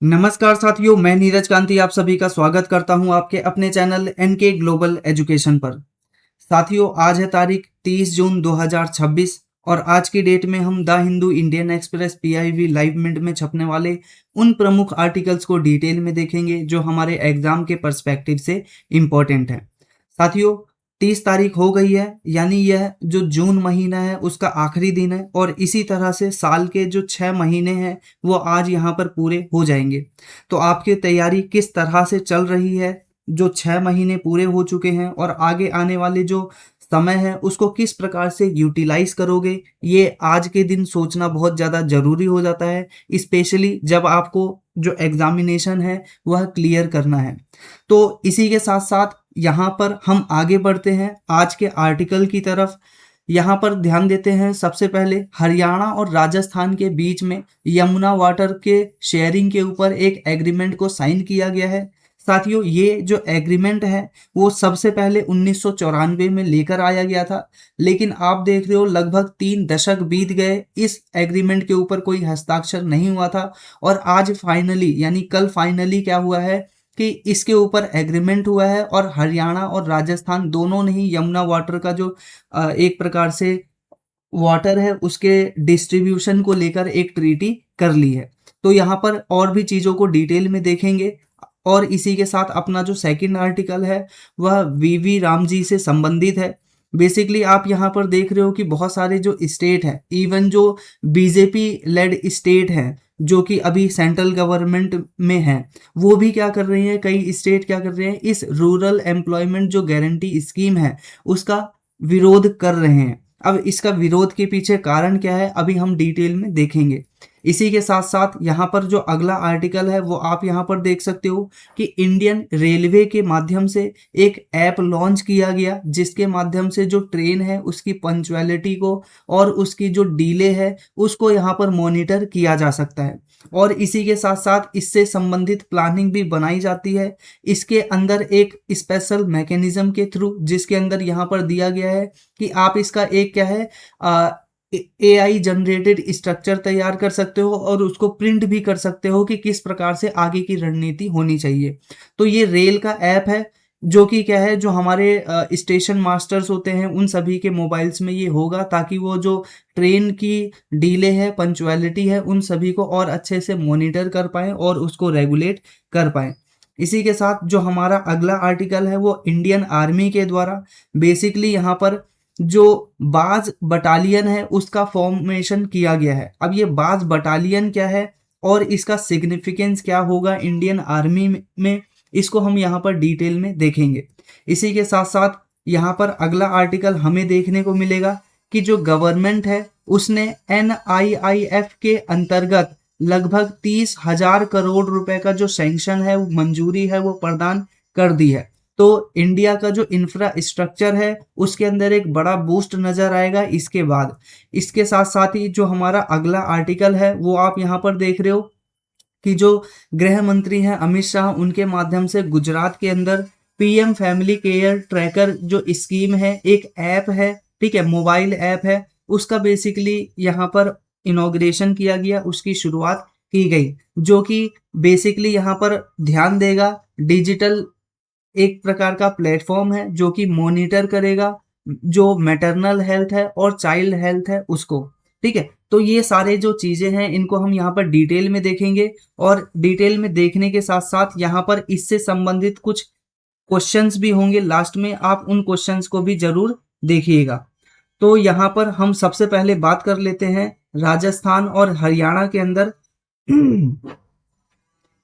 नमस्कार साथियों, मैं नीरज कांति आप सभी का स्वागत करता हूं आपके अपने चैनल एनके ग्लोबल एजुकेशन पर। साथियों, आज है तारीख 30 जून 2026 और आज की डेट में हम the Hindu Indian Express PIB Live Mint में छपने वाले उन प्रमुख आर्टिकल्स को डिटेल में देखेंगे जो हमारे एग्जाम के पर्सपेक्टिव से इम्पोर्टेंट है। साथियों, 30 तारीख हो गई है, यानी यह जो जून महीना है उसका आखिरी दिन है और इसी तरह से साल के जो 6 महीने हैं वो आज यहाँ पर पूरे हो जाएंगे। तो आपकी तैयारी किस तरह से चल रही है, जो 6 महीने पूरे हो चुके हैं और आगे आने वाले जो समय है उसको किस प्रकार से यूटिलाइज करोगे, ये आज के दिन सोचना बहुत ज़्यादा ज़रूरी हो जाता है, स्पेशली जब आपको जो एग्जामिनेशन है वह क्लियर करना है। तो इसी के साथ साथ यहाँ पर हम आगे बढ़ते हैं आज के आर्टिकल की तरफ। यहाँ पर ध्यान देते हैं सबसे पहले हरियाणा और राजस्थान के बीच में यमुना वाटर के शेयरिंग के ऊपर एक एग्रीमेंट को साइन किया गया है। साथियों, ये जो एग्रीमेंट है वो सबसे पहले 1994 में लेकर आया गया था, लेकिन आप देख रहे हो लगभग 3 दशक बीत गए, इस एग्रीमेंट के ऊपर कोई हस्ताक्षर नहीं हुआ था। और आज फाइनली यानी कल फाइनली क्या हुआ है कि इसके ऊपर एग्रीमेंट हुआ है और हरियाणा और राजस्थान दोनों ने ही यमुना वाटर का जो एक प्रकार से वाटर है उसके डिस्ट्रीब्यूशन को लेकर एक ट्रीटी कर ली है। तो यहाँ पर और भी चीज़ों को डिटेल में देखेंगे और इसी के साथ अपना जो सेकंड आर्टिकल है वह वीवी राम जी से संबंधित है। बेसिकली आप यहाँ पर देख रहे हो कि बहुत सारे जो स्टेट है, इवन जो बीजेपी लेड स्टेट हैं जो कि अभी सेंट्रल गवर्नमेंट में हैं, वो भी क्या कर रही हैं, कई स्टेट क्या कर रहे हैं, इस रूरल एम्प्लॉयमेंट जो गारंटी स्कीम है उसका विरोध कर रहे हैं। अब इसका विरोध के पीछे कारण क्या है अभी हम डिटेल में देखेंगे। इसी के साथ साथ यहाँ पर जो अगला आर्टिकल है वो आप यहाँ पर देख सकते हो कि इंडियन रेलवे के माध्यम से एक ऐप लॉन्च किया गया जिसके माध्यम से जो ट्रेन है उसकी पंक्चुअलिटी को और उसकी जो डिले है उसको यहाँ पर मॉनिटर किया जा सकता है और इसी के साथ साथ इससे संबंधित प्लानिंग भी बनाई जाती है। इसके अंदर एक स्पेशल मैकेनिज्म के थ्रू जिसके अंदर यहाँ पर दिया गया है कि आप इसका एक क्या है एआई जनरेटेड स्ट्रक्चर तैयार कर सकते हो और उसको प्रिंट भी कर सकते हो कि किस प्रकार से आगे की रणनीति होनी चाहिए। तो ये रेल का ऐप है जो कि क्या है, जो हमारे स्टेशन मास्टर्स होते हैं उन सभी के मोबाइल्स में ये होगा ताकि वो जो ट्रेन की डीले है, पंक्चुअलिटी है, उन सभी को और अच्छे से मॉनिटर कर पाएँ और उसको रेगुलेट कर पाएँ। इसी के साथ जो हमारा अगला आर्टिकल है वो इंडियन आर्मी के द्वारा बेसिकली यहाँ पर जो बाज बटालियन है उसका फॉर्मेशन किया गया है। अब ये बाज बटालियन क्या है और इसका सिग्निफिकेंस क्या होगा इंडियन आर्मी में, इसको हम यहाँ पर डिटेल में देखेंगे। इसी के साथ साथ यहाँ पर अगला आर्टिकल हमें देखने को मिलेगा कि जो गवर्नमेंट है उसने NIIF के अंतर्गत लगभग 30,000 करोड़ रुपए का जो सैंक्शन है, मंजूरी है, वो प्रदान कर दी है। तो इंडिया का जो इंफ्रास्ट्रक्चर है उसके अंदर एक बड़ा बूस्ट नजर आएगा इसके बाद। इसके साथ साथ ही जो हमारा अगला आर्टिकल है वो आप यहाँ पर देख रहे हो कि जो गृह मंत्री हैं अमित शाह, उनके माध्यम से गुजरात के अंदर PM फैमिली केयर ट्रैकर जो स्कीम है, एक ऐप है, ठीक है, मोबाइल ऐप है, उसका बेसिकली यहाँ पर इनॉग्रेशन किया गया, उसकी शुरुआत की गई, जो कि बेसिकली यहाँ पर ध्यान देगा डिजिटल एक प्रकार का प्लेटफॉर्म है जो कि मॉनिटर करेगा जो मैटरनल हेल्थ है और चाइल्ड हेल्थ है उसको, ठीक है। तो ये सारे जो चीजें हैं इनको हम यहाँ पर डिटेल में देखेंगे और डिटेल में देखने के साथ साथ यहाँ पर इससे संबंधित कुछ क्वेश्चंस भी होंगे लास्ट में, आप उन क्वेश्चंस को भी जरूर देखिएगा। तो यहाँ पर हम सबसे पहले बात कर लेते हैं राजस्थान और हरियाणा के अंदर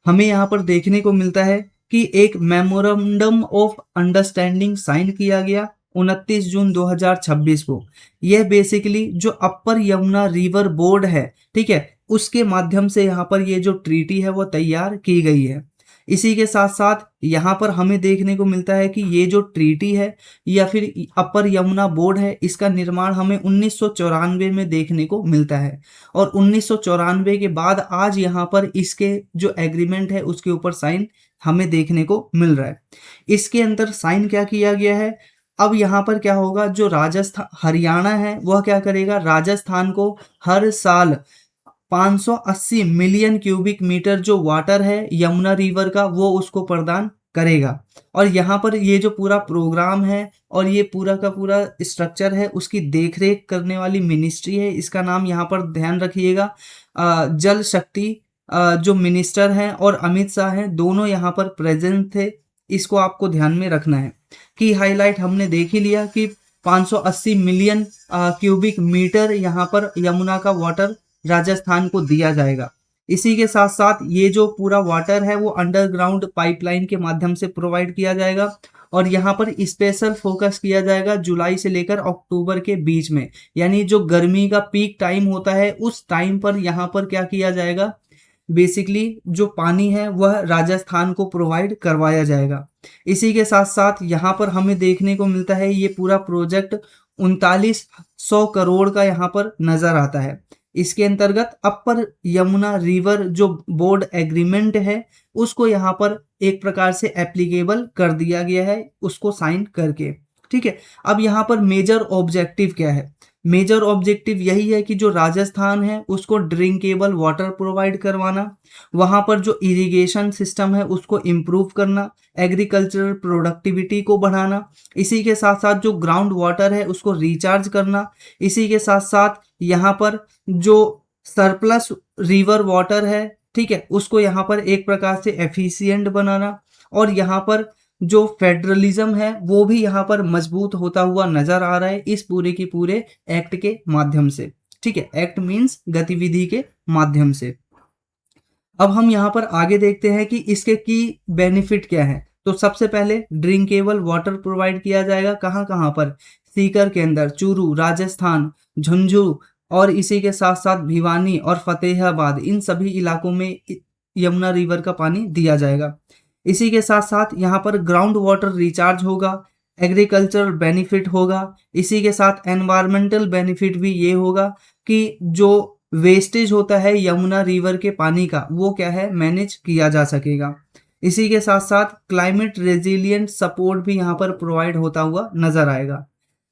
हमें यहाँ पर देखने को मिलता है कि एक मेमोरेंडम ऑफ अंडरस्टैंडिंग साइन किया गया 29 जून 2026 को। यह बेसिकली जो अपर यमुना रिवर बोर्ड है, ठीक है, उसके माध्यम से यहाँ पर ये जो ट्रीटी है वो तैयार की गई है। इसी के साथ साथ यहाँ पर हमें देखने को मिलता है कि ये जो ट्रीटी है या फिर अपर यमुना बोर्ड है इसका निर्माण हमें 1994 में देखने को मिलता है और 1994 के बाद आज यहाँ पर इसके जो एग्रीमेंट है उसके ऊपर साइन हमें देखने को मिल रहा है। इसके अंदर साइन क्या किया गया है, अब यहाँ पर क्या होगा, जो राजस्थान हरियाणा है वह क्या करेगा, राजस्थान को हर साल 580 मिलियन क्यूबिक मीटर जो वाटर है यमुना रिवर का वो उसको प्रदान करेगा। और यहाँ पर ये जो पूरा प्रोग्राम है और ये पूरा का पूरा स्ट्रक्चर है उसकी देखरेख करने वाली मिनिस्ट्री है, इसका नाम यहाँ पर ध्यान रखिएगा। जल शक्ति जो मिनिस्टर हैं और अमित शाह हैं दोनों यहाँ पर प्रेजेंट थे, इसको आपको ध्यान में रखना है। की हाईलाइट हमने देख ही लिया कि 580 मिलियन क्यूबिक मीटर यहाँ पर यमुना का वाटर राजस्थान को दिया जाएगा। इसी के साथ साथ ये जो पूरा वाटर है वो अंडरग्राउंड पाइपलाइन के माध्यम से प्रोवाइड किया जाएगा और यहाँ पर स्पेशल फोकस किया जाएगा जुलाई से लेकर अक्टूबर के बीच में, यानी जो गर्मी का पीक टाइम होता है उस टाइम पर यहाँ पर क्या किया जाएगा, बेसिकली जो पानी है वह राजस्थान को प्रोवाइड करवाया जाएगा। इसी के साथ साथ यहाँ पर हमें देखने को मिलता है ये पूरा प्रोजेक्ट 3900 करोड़ का यहाँ पर नजर आता है। इसके अंतर्गत अपर यमुना रिवर जो बोर्ड एग्रीमेंट है उसको यहाँ पर एक प्रकार से एप्लीकेबल कर दिया गया है उसको साइन करके। ठीक है, अब यहाँ पर मेजर ऑब्जेक्टिव क्या है? मेजर ऑब्जेक्टिव यही है कि जो राजस्थान है उसको ड्रिंकेबल वाटर प्रोवाइड करवाना, वहाँ पर जो इरिगेशन सिस्टम है उसको इम्प्रूव करना, एग्रीकल्चरल प्रोडक्टिविटी को बढ़ाना, इसी के साथ साथ जो ग्राउंड वाटर है उसको रिचार्ज करना, इसी के साथ साथ यहाँ पर जो सरप्लस रिवर वाटर है, ठीक है, उसको यहाँ पर एक प्रकार से एफिशिएंट बनाना और यहाँ पर जो फेडरलिज्म है वो भी यहाँ पर मजबूत होता हुआ नजर आ रहा है इस पूरे की पूरे एक्ट के माध्यम से। ठीक है, एक्ट मींस गतिविधि के माध्यम से। अब हम यहाँ पर आगे देखते हैं कि इसके की बेनिफिट क्या है। तो सबसे पहले ड्रिंकेबल वाटर प्रोवाइड किया जाएगा कहाँ कहाँ पर, सीकर के अंदर, चूरू, राजस्थान, झुंझुनू और इसी के साथ साथ भिवानी और फतेहाबाद, इन सभी इलाकों में यमुना रिवर का पानी दिया जाएगा। इसी के साथ साथ यहाँ पर ग्राउंड वाटर रिचार्ज होगा, एग्रीकल्चरल बेनिफिट होगा, इसी के साथ एनवायरमेंटल बेनिफिट भी ये होगा कि जो वेस्टेज होता है यमुना रिवर के पानी का वो क्या है, मैनेज किया जा सकेगा। इसी के साथ साथ क्लाइमेट रेजिलियंट सपोर्ट भी यहाँ पर प्रोवाइड होता हुआ नजर आएगा।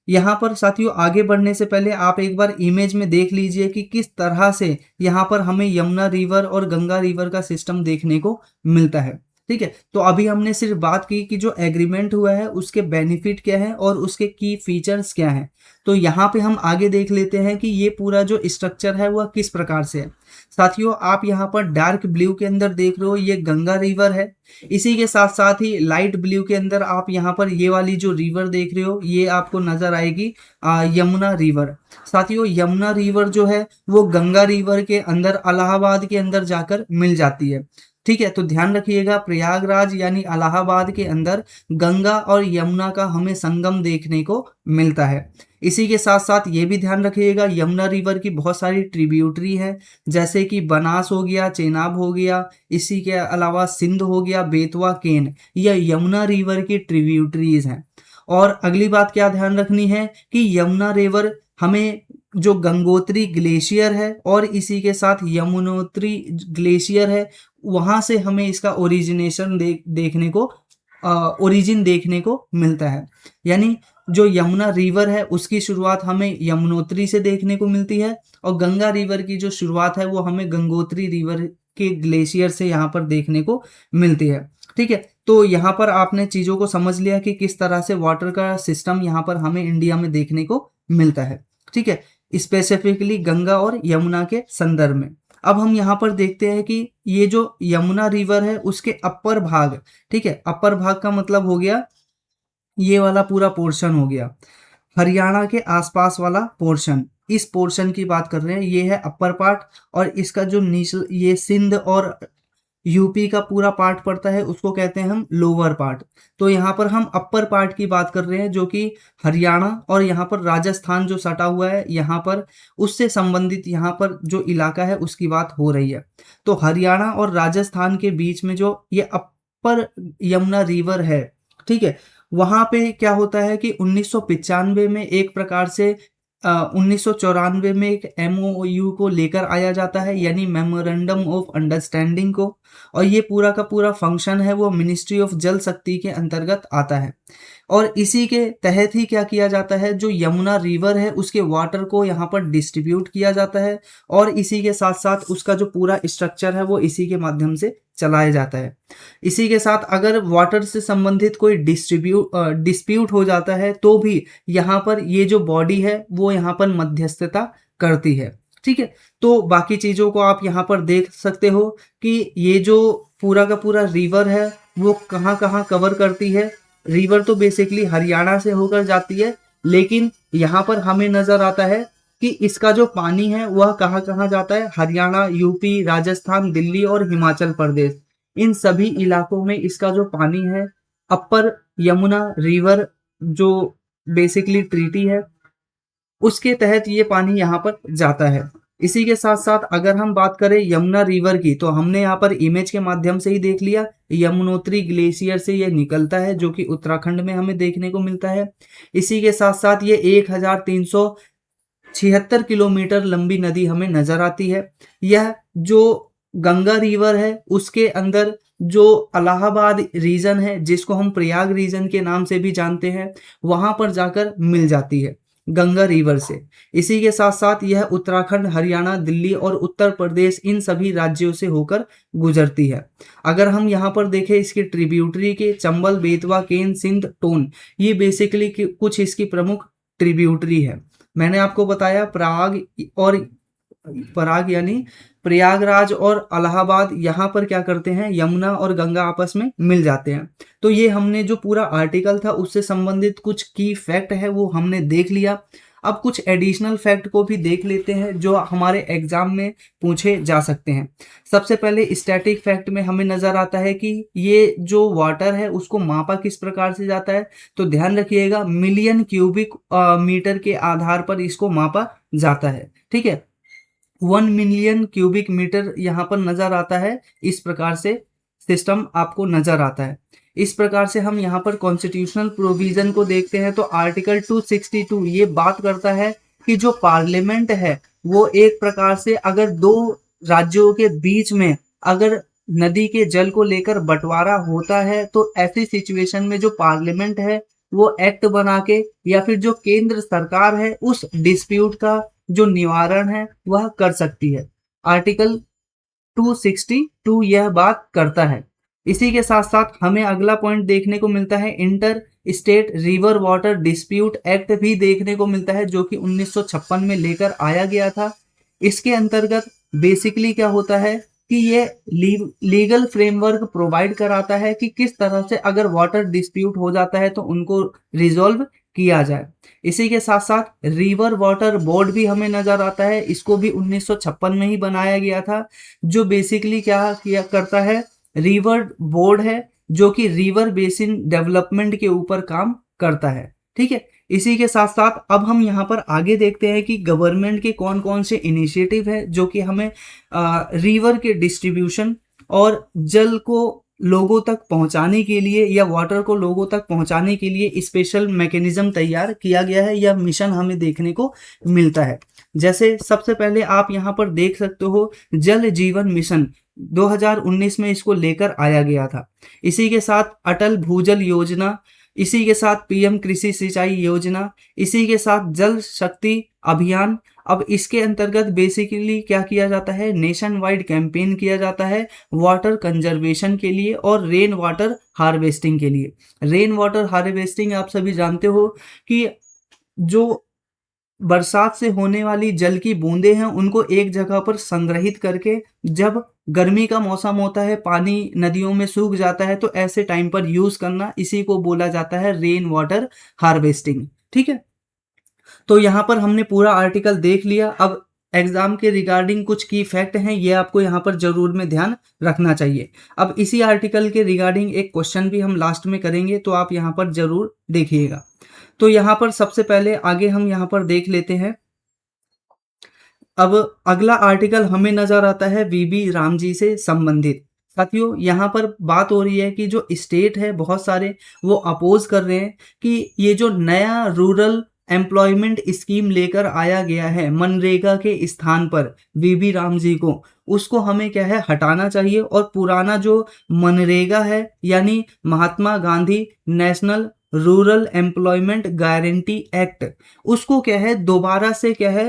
यहाँ पर साथियों आगे बढ़ने से पहले आप एक बार इमेज में देख लीजिए कि किस तरह से यहाँ पर हमें यमुना रिवर और गंगा रिवर का सिस्टम देखने को मिलता है। ठीक है, तो अभी हमने सिर्फ बात की कि जो एग्रीमेंट हुआ है उसके बेनिफिट क्या है और उसके की फीचर्स क्या हैं। तो यहाँ पे हम आगे देख लेते हैं कि ये पूरा जो स्ट्रक्चर है वह किस प्रकार से है। साथियों आप यहाँ पर डार्क ब्लू के अंदर देख रहे हो ये गंगा रिवर है, इसी के साथ साथ ही लाइट ब्लू के अंदर आप यहाँ पर ये वाली जो रिवर देख रहे हो ये आपको नजर आएगी यमुना रिवर। साथियों यमुना रिवर जो है वो गंगा रिवर के अंदर इलाहाबाद के अंदर जाकर मिल जाती है। ठीक है, तो ध्यान रखिएगा प्रयागराज यानी इलाहाबाद के अंदर गंगा और यमुना का हमें संगम देखने को मिलता है। इसी के साथ साथ ये भी ध्यान रखिएगा यमुना रिवर की बहुत सारी ट्रिब्यूटरी हैं, जैसे कि बनास हो गया, चेनाब हो गया, इसी के अलावा सिंध हो गया, बेतवा, केन, यह यमुना रिवर की ट्रिब्यूटरीज हैं। और अगली बात क्या ध्यान रखनी है कि यमुना रिवर हमें जो गंगोत्री ग्लेशियर है और इसी के साथ यमुनोत्री ग्लेशियर है वहां से हमें इसका ओरिजिनेशन देखने को ओरिजिन देखने को मिलता है। यानी जो यमुना रिवर है उसकी शुरुआत हमें यमुनोत्री से देखने को मिलती है और गंगा रिवर की जो शुरुआत है वो हमें गंगोत्री रिवर के ग्लेशियर से यहाँ पर देखने को मिलती है। ठीक है, तो यहाँ पर आपने चीज़ों को समझ लिया कि किस तरह से वाटर का सिस्टम यहाँ पर हमें इंडिया में देखने को मिलता है। ठीक है, स्पेसिफिकली गंगा और यमुना के संदर्भ में। अब हम यहाँ पर देखते हैं कि ये जो यमुना रिवर है उसके अपर भाग, ठीक है, अपर भाग का मतलब हो गया ये वाला पूरा पोर्शन हो गया हरियाणा के आसपास वाला पोर्शन, इस पोर्शन की बात कर रहे हैं, ये है अपर पार्ट। और इसका जो नीचे ये सिंध और यूपी का पूरा पार्ट पड़ता है उसको कहते हैं हम लोअर पार्ट। तो यहाँ पर हम अपर पार्ट की बात कर रहे हैं जो कि हरियाणा और यहाँ पर राजस्थान जो सटा हुआ है यहाँ पर उससे संबंधित यहाँ पर जो इलाका है उसकी बात हो रही है। तो हरियाणा और राजस्थान के बीच में जो ये अपर यमुना रिवर है, ठीक है, वहां पे क्या होता है कि 1995 में एक प्रकार से 1994 में एक MOU को लेकर आया जाता है, यानी मेमोरेंडम ऑफ अंडरस्टैंडिंग को, और ये पूरा का पूरा फंक्शन है वो मिनिस्ट्री ऑफ जल शक्ति के अंतर्गत आता है। और इसी के तहत ही क्या किया जाता है, जो यमुना रिवर है उसके वाटर को यहाँ पर डिस्ट्रीब्यूट किया जाता है और इसी के साथ साथ उसका जो पूरा स्ट्रक्चर है वो इसी के माध्यम से चलाया जाता है। इसी के साथ अगर वाटर से संबंधित कोई डिस्प्यूट हो जाता है तो भी यहाँ पर ये जो बॉडी है वो यहाँ पर मध्यस्थता करती है। ठीक है, तो बाकी चीज़ों को आप यहाँ पर देख सकते हो कि ये जो पूरा का पूरा रिवर है वो कहाँ कहाँ कवर करती है। रिवर तो बेसिकली हरियाणा से होकर जाती है, लेकिन यहाँ पर हमें नजर आता है कि इसका जो पानी है वह कहाँ कहाँ जाता है। हरियाणा, यूपी, राजस्थान, दिल्ली और हिमाचल प्रदेश, इन सभी इलाकों में इसका जो पानी है, अपर यमुना रिवर जो बेसिकली ट्रीटी है उसके तहत ये पानी यहाँ पर जाता है। इसी के साथ साथ अगर हम बात करें यमुना रिवर की, तो हमने यहाँ पर इमेज के माध्यम से ही देख लिया, यमुनोत्री ग्लेशियर से ये निकलता है जो कि उत्तराखंड में हमें देखने को मिलता है। इसी के साथ साथ ये 1376 किलोमीटर लंबी नदी हमें नजर आती है। यह जो गंगा रिवर है उसके अंदर जो इलाहाबाद रीजन है, जिसको हम प्रयाग रीजन के नाम से भी जानते हैं, वहां पर जाकर मिल जाती है गंगा रिवर से। इसी के साथ साथ यह उत्तराखंड, हरियाणा, दिल्ली और उत्तर प्रदेश, इन सभी राज्यों से होकर गुजरती है। अगर हम यहाँ पर देखें इसके ट्रिब्यूटरी के, चंबल, बेतवा, केन, सिंध, टोन, ये बेसिकली कुछ इसकी प्रमुख ट्रिब्यूटरी है। मैंने आपको बताया पराग यानी प्रयागराज और इलाहाबाद, यहाँ पर क्या करते हैं, यमुना और गंगा आपस में मिल जाते हैं। तो ये हमने जो पूरा आर्टिकल था उससे संबंधित कुछ की फैक्ट है वो हमने देख लिया। अब कुछ एडिशनल फैक्ट को भी देख लेते हैं जो हमारे एग्जाम में पूछे जा सकते हैं। सबसे पहले स्टैटिक फैक्ट में हमें नजर आता है कि ये जो वाटर है उसको मापा किस प्रकार से जाता है, तो ध्यान रखिएगा मिलियन क्यूबिक मीटर के आधार पर इसको मापा जाता है। ठीक है, 1 मिलियन क्यूबिक मीटर यहाँ पर नजर आता है। इस प्रकार से सिस्टम आपको नजर आता है। इस प्रकार से हम यहाँ पर कॉन्स्टिट्यूशनल प्रोविजन को देखते हैं तो आर्टिकल 262 ये बात करता है कि जो पार्लियामेंट है वो एक प्रकार से अगर दो राज्यों के बीच में अगर नदी के जल को लेकर बंटवारा होता है तो ऐसी सिचुएशन में जो पार्लियामेंट है वो एक्ट बना के या फिर जो केंद्र सरकार है उस डिस्प्यूट का जो निवारण है वह कर सकती है। आर्टिकल 262 यह बात करता है। इसी के साथ साथ हमें अगला पॉइंट देखने को मिलता है inter state river water dispute act भी देखने को मिलता है जो कि 1956 में लेकर आया गया था। इसके अंतर्गत बेसिकली क्या होता है कि ये लीगल फ्रेमवर्क प्रोवाइड कराता है कि किस तरह से अगर वाटर डिस्प्यूट हो जाता है तो उनको रिजॉल्व किया जाए। इसी के साथ साथ रिवर वाटर बोर्ड भी हमें नजर आता है। इसको भी 1956 में ही बनाया गया था, जो बेसिकली क्या किया करता है, रिवर बोर्ड है जो कि रिवर बेसिन डेवलपमेंट के ऊपर काम करता है। ठीक है, इसी के साथ साथ अब हम यहाँ पर आगे देखते हैं कि गवर्नमेंट के कौन कौन से इनिशिएटिव है जो कि हमें रिवर के डिस्ट्रीब्यूशन और जल को लोगों तक पहुंचाने के लिए या वाटर को लोगों तक पहुंचाने के लिए स्पेशल मैकेनिज्म तैयार किया गया है। यह मिशन हमें देखने को मिलता है। जैसे सबसे पहले आप यहाँ पर देख सकते हो जल जीवन मिशन 2019 में इसको लेकर आया गया था। इसी के साथ अटल भूजल योजना, इसी के साथ पीएम कृषि सिंचाई योजना, इसी के साथ जल शक्ति अभियान। अब इसके अंतर्गत बेसिकली क्या किया जाता है, नेशन वाइड कैंपेन किया जाता है वाटर कंजर्वेशन के लिए और रेन वाटर हार्वेस्टिंग के लिए। रेन वाटर हार्वेस्टिंग आप सभी जानते हो कि जो बरसात से होने वाली जल की बूंदें हैं उनको एक जगह पर संग्रहित करके जब गर्मी का मौसम होता है, पानी नदियों में सूख जाता है, तो ऐसे टाइम पर यूज करना, इसी को बोला जाता है रेन वाटर हार्वेस्टिंग। ठीक है, तो यहाँ पर हमने पूरा आर्टिकल देख लिया। अब एग्जाम के रिगार्डिंग कुछ की फैक्ट हैं, ये आपको यहाँ पर जरूर में ध्यान रखना चाहिए। अब इसी आर्टिकल के रिगार्डिंग एक क्वेश्चन भी हम लास्ट में करेंगे, तो आप यहाँ पर जरूर देखिएगा। तो यहाँ पर सबसे पहले आगे हम यहाँ पर देख लेते हैं। अब अगला आर्टिकल हमें नजर आता है वीबी रामजी से संबंधित। साथियों, यहाँ पर बात हो रही है कि जो स्टेट है बहुत सारे वो अपोज कर रहे हैं कि ये जो नया रूरल एम्प्लॉयमेंट स्कीम लेकर आया गया है मनरेगा के स्थान पर वीबी रामजी को, उसको हमें क्या है हटाना चाहिए और पुराना जो मनरेगा है यानी Mahatma Gandhi national rural employment guarantee act, उसको क्या है दोबारा से क्या है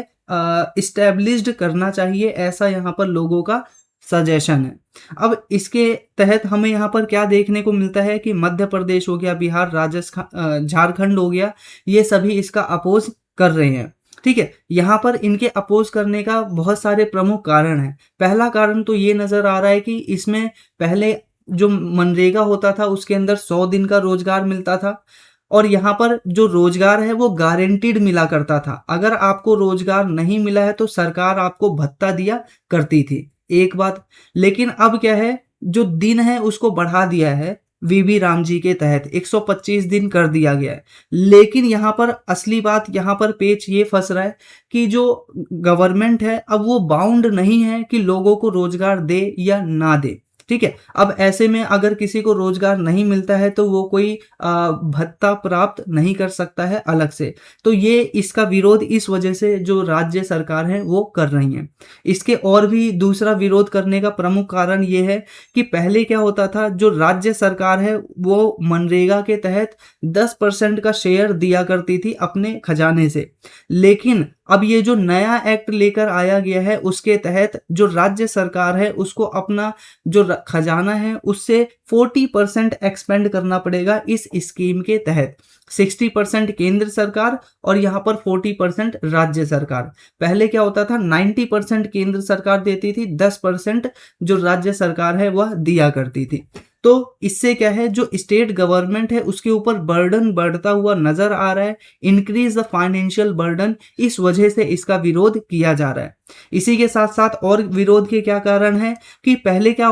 इस्टेब्लिश्ड करना चाहिए, ऐसा यहाँ पर लोगों का सजेशन है। अब इसके तहत हमें यहाँ पर क्या देखने को मिलता है कि मध्य प्रदेश हो गया, बिहार, राजस्थान, झारखंड हो गया, ये सभी इसका अपोज कर रहे हैं। ठीक है, यहाँ पर इनके अपोज करने का बहुत सारे प्रमुख कारण हैं। पहला कारण तो ये नजर आ रहा है कि इसमें पहले जो मनरेगा होता था उसके अंदर 100 दिन का रोजगार मिलता था, और यहाँ पर जो रोजगार है वो गारंटीड मिला करता था। अगर आपको रोजगार नहीं मिला है तो सरकार आपको भत्ता दिया करती थी, एक बात। लेकिन अब क्या है, जो दिन है उसको बढ़ा दिया है, वीबी राम जी के तहत 125 दिन कर दिया गया है। लेकिन यहाँ पर असली बात, यहाँ पर पेच ये फंस रहा है कि जो गवर्नमेंट है अब वो बाउंड नहीं है कि लोगों को रोजगार दे या ना दे। ठीक है, अब ऐसे में अगर किसी को रोजगार नहीं मिलता है तो वो कोई भत्ता प्राप्त नहीं कर सकता है अलग से। तो ये इसका विरोध इस वजह से जो राज्य सरकार है वो कर रही है। इसके और भी दूसरा विरोध करने का प्रमुख कारण ये है कि पहले क्या होता था, जो राज्य सरकार है वो मनरेगा के तहत 10% का शेयर दिया करती थी अपने खजाने से। लेकिन अब ये जो नया एक्ट लेकर आया गया है उसके तहत जो राज्य सरकार है उसको अपना जो खजाना है उससे 40% एक्सपेंड करना पड़ेगा इस स्कीम के तहत। 60% केंद्र सरकार और यहाँ पर 40% राज्य सरकार। पहले क्या होता था, 90% केंद्र सरकार देती थी, 10% जो राज्य सरकार है वह दिया करती थी। तो इससे क्या है, जो स्टेट गवर्नमेंट है उसके ऊपर बर्डन बढ़ता हुआ नजर आ रहा है, इंक्रीज द फाइनेंशियल बर्डन, इस वजह से इसका विरोध किया जा रहा है। इसी के साथ साथ और विरोध के क्या कारण है कि पहले क्या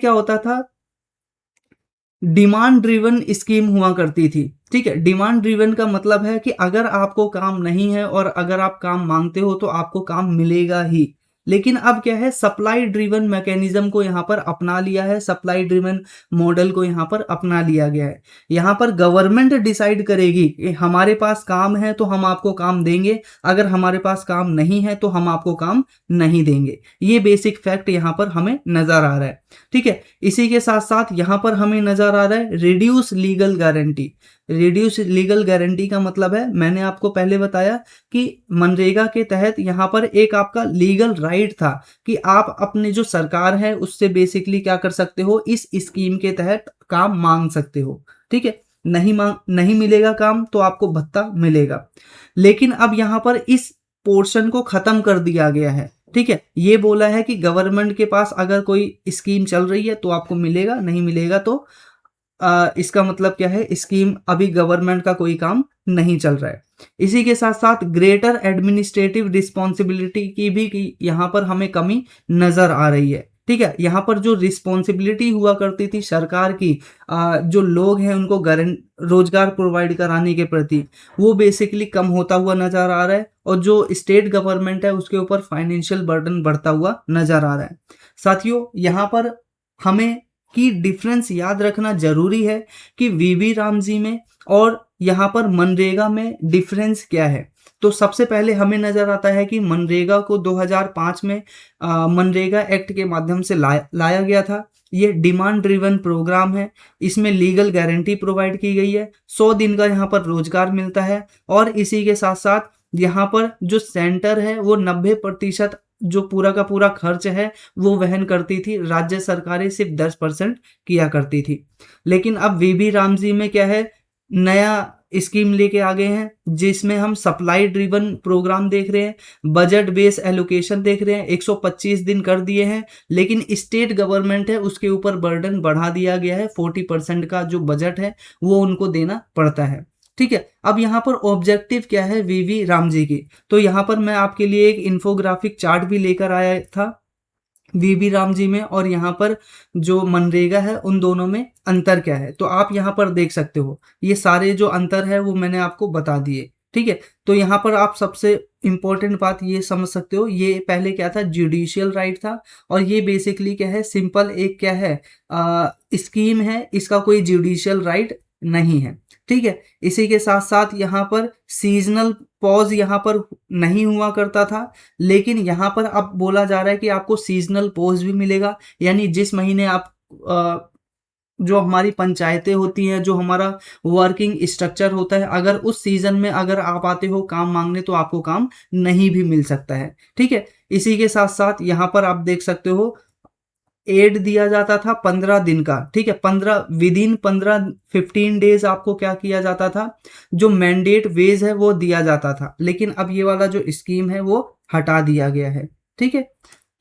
होता था, डिमांड ड्रिवन स्कीम हुआ करती थी। ठीक है, डिमांड ड्रिवन का मतलब है कि अगर आपको काम नहीं है और अगर आप काम मांगते हो तो आपको काम मिलेगा ही। लेकिन अब क्या है, सप्लाई ड्रिवन मैकेनिज्म को यहाँ पर अपना लिया है, सप्लाई ड्रिवन मॉडल को यहाँ पर अपना लिया गया है। यहाँ पर गवर्नमेंट डिसाइड करेगी कि हमारे पास काम है तो हम आपको काम देंगे, अगर हमारे पास काम नहीं है तो हम आपको काम नहीं देंगे। ये बेसिक फैक्ट यहाँ पर हमें नजर आ रहा है। ठीक है, इसी के साथ साथ यहाँ पर हमें नजर आ रहा है reduce legal guarantee. Reduce legal guarantee का मतलब है, मैंने आपको पहले बताया कि मनरेगा के तहत यहाँ पर एक आपका लीगल राइट था कि आप अपनी जो सरकार है उससे बेसिकली क्या कर सकते हो, इस स्कीम के तहत काम मांग सकते हो। ठीक है, नहीं मिलेगा काम तो आपको भत्ता मिलेगा। लेकिन अब यहाँ पर इस पोर्शन को खत्म कर दिया गया है। ठीक है, ये बोला है कि गवर्नमेंट के पास अगर कोई स्कीम चल रही है तो आपको मिलेगा, नहीं मिलेगा तो इसका मतलब क्या है, स्कीम अभी गवर्नमेंट का कोई काम नहीं चल रहा है। इसी के साथ साथ ग्रेटर एडमिनिस्ट्रेटिव रिस्पॉन्सिबिलिटी की भी यहाँ पर हमें कमी नजर आ रही है। ठीक है, यहाँ पर जो रिस्पॉन्सिबिलिटी हुआ करती थी सरकार की जो लोग हैं उनको रोजगार प्रोवाइड कराने के प्रति, वो बेसिकली कम होता हुआ नजर आ रहा है, और जो स्टेट गवर्नमेंट है उसके ऊपर फाइनेंशियल बर्डन बढ़ता हुआ नजर आ रहा है। साथियों, यहाँ पर हमें की डिफरेंस याद रखना जरूरी है कि वीवी राम जी में और यहाँ पर मनरेगा में डिफरेंस क्या है। तो सबसे पहले हमें नजर आता है कि मनरेगा को 2005 में मनरेगा एक्ट के माध्यम से लाया गया था। ये डिमांड ड्रिवन प्रोग्राम है, इसमें लीगल गारंटी प्रोवाइड की गई है, 100 दिन का यहाँ पर रोजगार मिलता है, और इसी के साथ साथ यहाँ पर जो सेंटर है वो 90% जो पूरा का पूरा खर्च है वो वहन करती थी, राज्य सरकारें सिर्फ 10% किया करती थी। लेकिन अब वीबी राम जी में क्या है, नया स्कीम लेके आ गए हैं जिसमें हम सप्लाई ड्रिवन प्रोग्राम देख रहे हैं, बजट बेस एलोकेशन देख रहे हैं, 125 दिन कर दिए हैं। लेकिन स्टेट गवर्नमेंट है उसके ऊपर बर्डन बढ़ा दिया गया है, 40% का जो बजट है वो उनको देना पड़ता है। ठीक है, अब यहाँ पर ऑब्जेक्टिव क्या है वीवी राम जी की, तो यहाँ पर मैं आपके लिए एक इन्फोग्राफिक चार्ट भी लेकर आया था वीबी राम जी में, और यहाँ पर जो मनरेगा है उन दोनों में अंतर क्या है, तो आप यहाँ पर देख सकते हो। ये सारे जो अंतर है वो मैंने आपको बता दिए। ठीक है, तो यहाँ पर आप सबसे इंपॉर्टेंट बात ये समझ सकते हो, ये पहले क्या था, जुडिशियल राइट था, और ये बेसिकली क्या है, सिंपल एक क्या है स्कीम है, इसका कोई जुडिशियल राइट नहीं है। ठीक है, इसी के साथ साथ यहाँ पर सीजनल पॉज यहाँ पर नहीं हुआ करता था, लेकिन यहाँ पर अब बोला जा रहा है कि आपको सीजनल पॉज भी मिलेगा, यानी जिस महीने आप जो हमारी पंचायतें होती हैं, जो हमारा वर्किंग स्ट्रक्चर होता है, अगर उस सीजन में अगर आप आते हो काम मांगने तो आपको काम नहीं भी मिल सकता है। ठीक है, इसी के साथ साथ यहाँ पर आप देख सकते हो एड दिया जाता था 15 दिन का। ठीक है, 15 आपको क्या किया जाता था, जो मैंडेट वेज है वो दिया जाता था, लेकिन अब ये वाला जो स्कीम है वो हटा दिया गया है। ठीक है,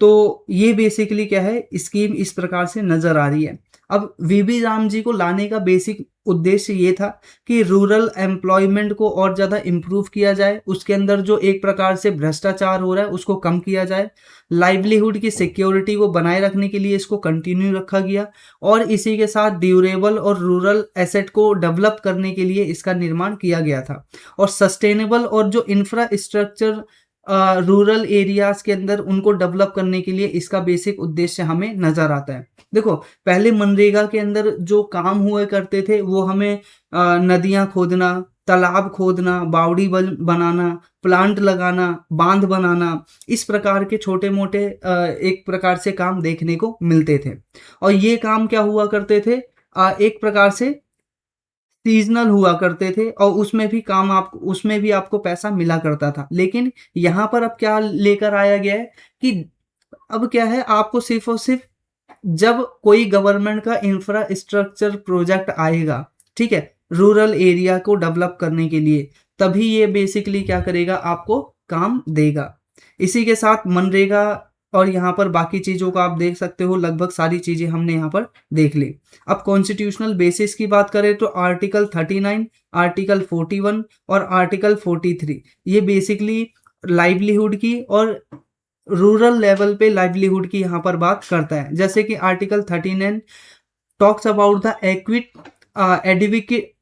तो ये बेसिकली क्या है, स्कीम इस प्रकार से नजर आ रही है। अब वीबी राम जी को लाने का बेसिक उद्देश्य ये था कि रूरल एम्प्लॉयमेंट को और ज़्यादा इम्प्रूव किया जाए, उसके अंदर जो एक प्रकार से भ्रष्टाचार हो रहा है उसको कम किया जाए, लाइवलीहुड की सिक्योरिटी को बनाए रखने के लिए इसको कंटिन्यू रखा गया, और इसी के साथ ड्यूरेबल और रूरल एसेट को डेवलप करने के लिए इसका निर्माण किया गया था, और सस्टेनेबल और जो इंफ्रास्ट्रक्चर रूरल एरियाज के अंदर उनको डेवलप करने के लिए इसका बेसिक उद्देश्य हमें नजर आता है। देखो, पहले मनरेगा के अंदर जो काम हुआ करते थे वो हमें नदियां खोदना, तालाब खोदना, बावड़ी बनाना, प्लांट लगाना, बांध बनाना, इस प्रकार के छोटे मोटे एक प्रकार से काम देखने को मिलते थे। और ये काम क्या हुआ करते थे, एक प्रकार से सीजनल हुआ करते थे, और उसमें भी आपको पैसा मिला करता था। लेकिन यहाँ पर अब क्या लेकर आया गया है कि अब क्या है, आपको सिर्फ और सिर्फ जब कोई गवर्नमेंट का इंफ्रास्ट्रक्चर प्रोजेक्ट आएगा, ठीक है, रूरल एरिया को डेवलप करने के लिए, तभी ये बेसिकली क्या करेगा, आपको काम देगा। इसी के साथ मनरेगा और यहाँ पर बाकी चीज़ों का आप देख सकते हो, लगभग सारी चीज़ें हमने यहाँ पर देख ली। अब कॉन्स्टिट्यूशनल बेसिस की बात करें तो आर्टिकल 39, आर्टिकल 41 और आर्टिकल 43 ये बेसिकली लाइवलीहुड की और रूरल लेवल पे लाइवलीहुड की यहाँ पर बात करता है। जैसे कि article 39 talks about the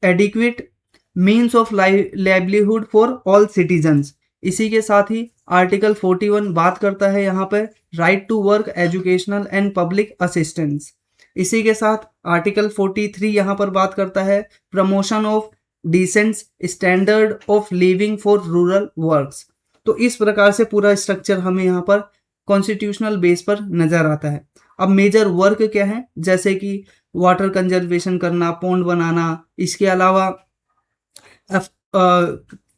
adequate means of livelihood for all citizens. इसी के साथ ही आर्टिकल 41 बात करता है यहाँ पर right to work, educational and public assistance. इसी के साथ आर्टिकल 43 यहाँ पर बात करता है promotion of decent standard of living for rural works. तो इस प्रकार से पूरा स्ट्रक्चर हमें यहाँ पर कॉन्स्टिट्यूशनल बेस पर नजर आता है। अब मेजर वर्क क्या है, जैसे कि वाटर कंजर्वेशन करना, पौंड बनाना, इसके अलावा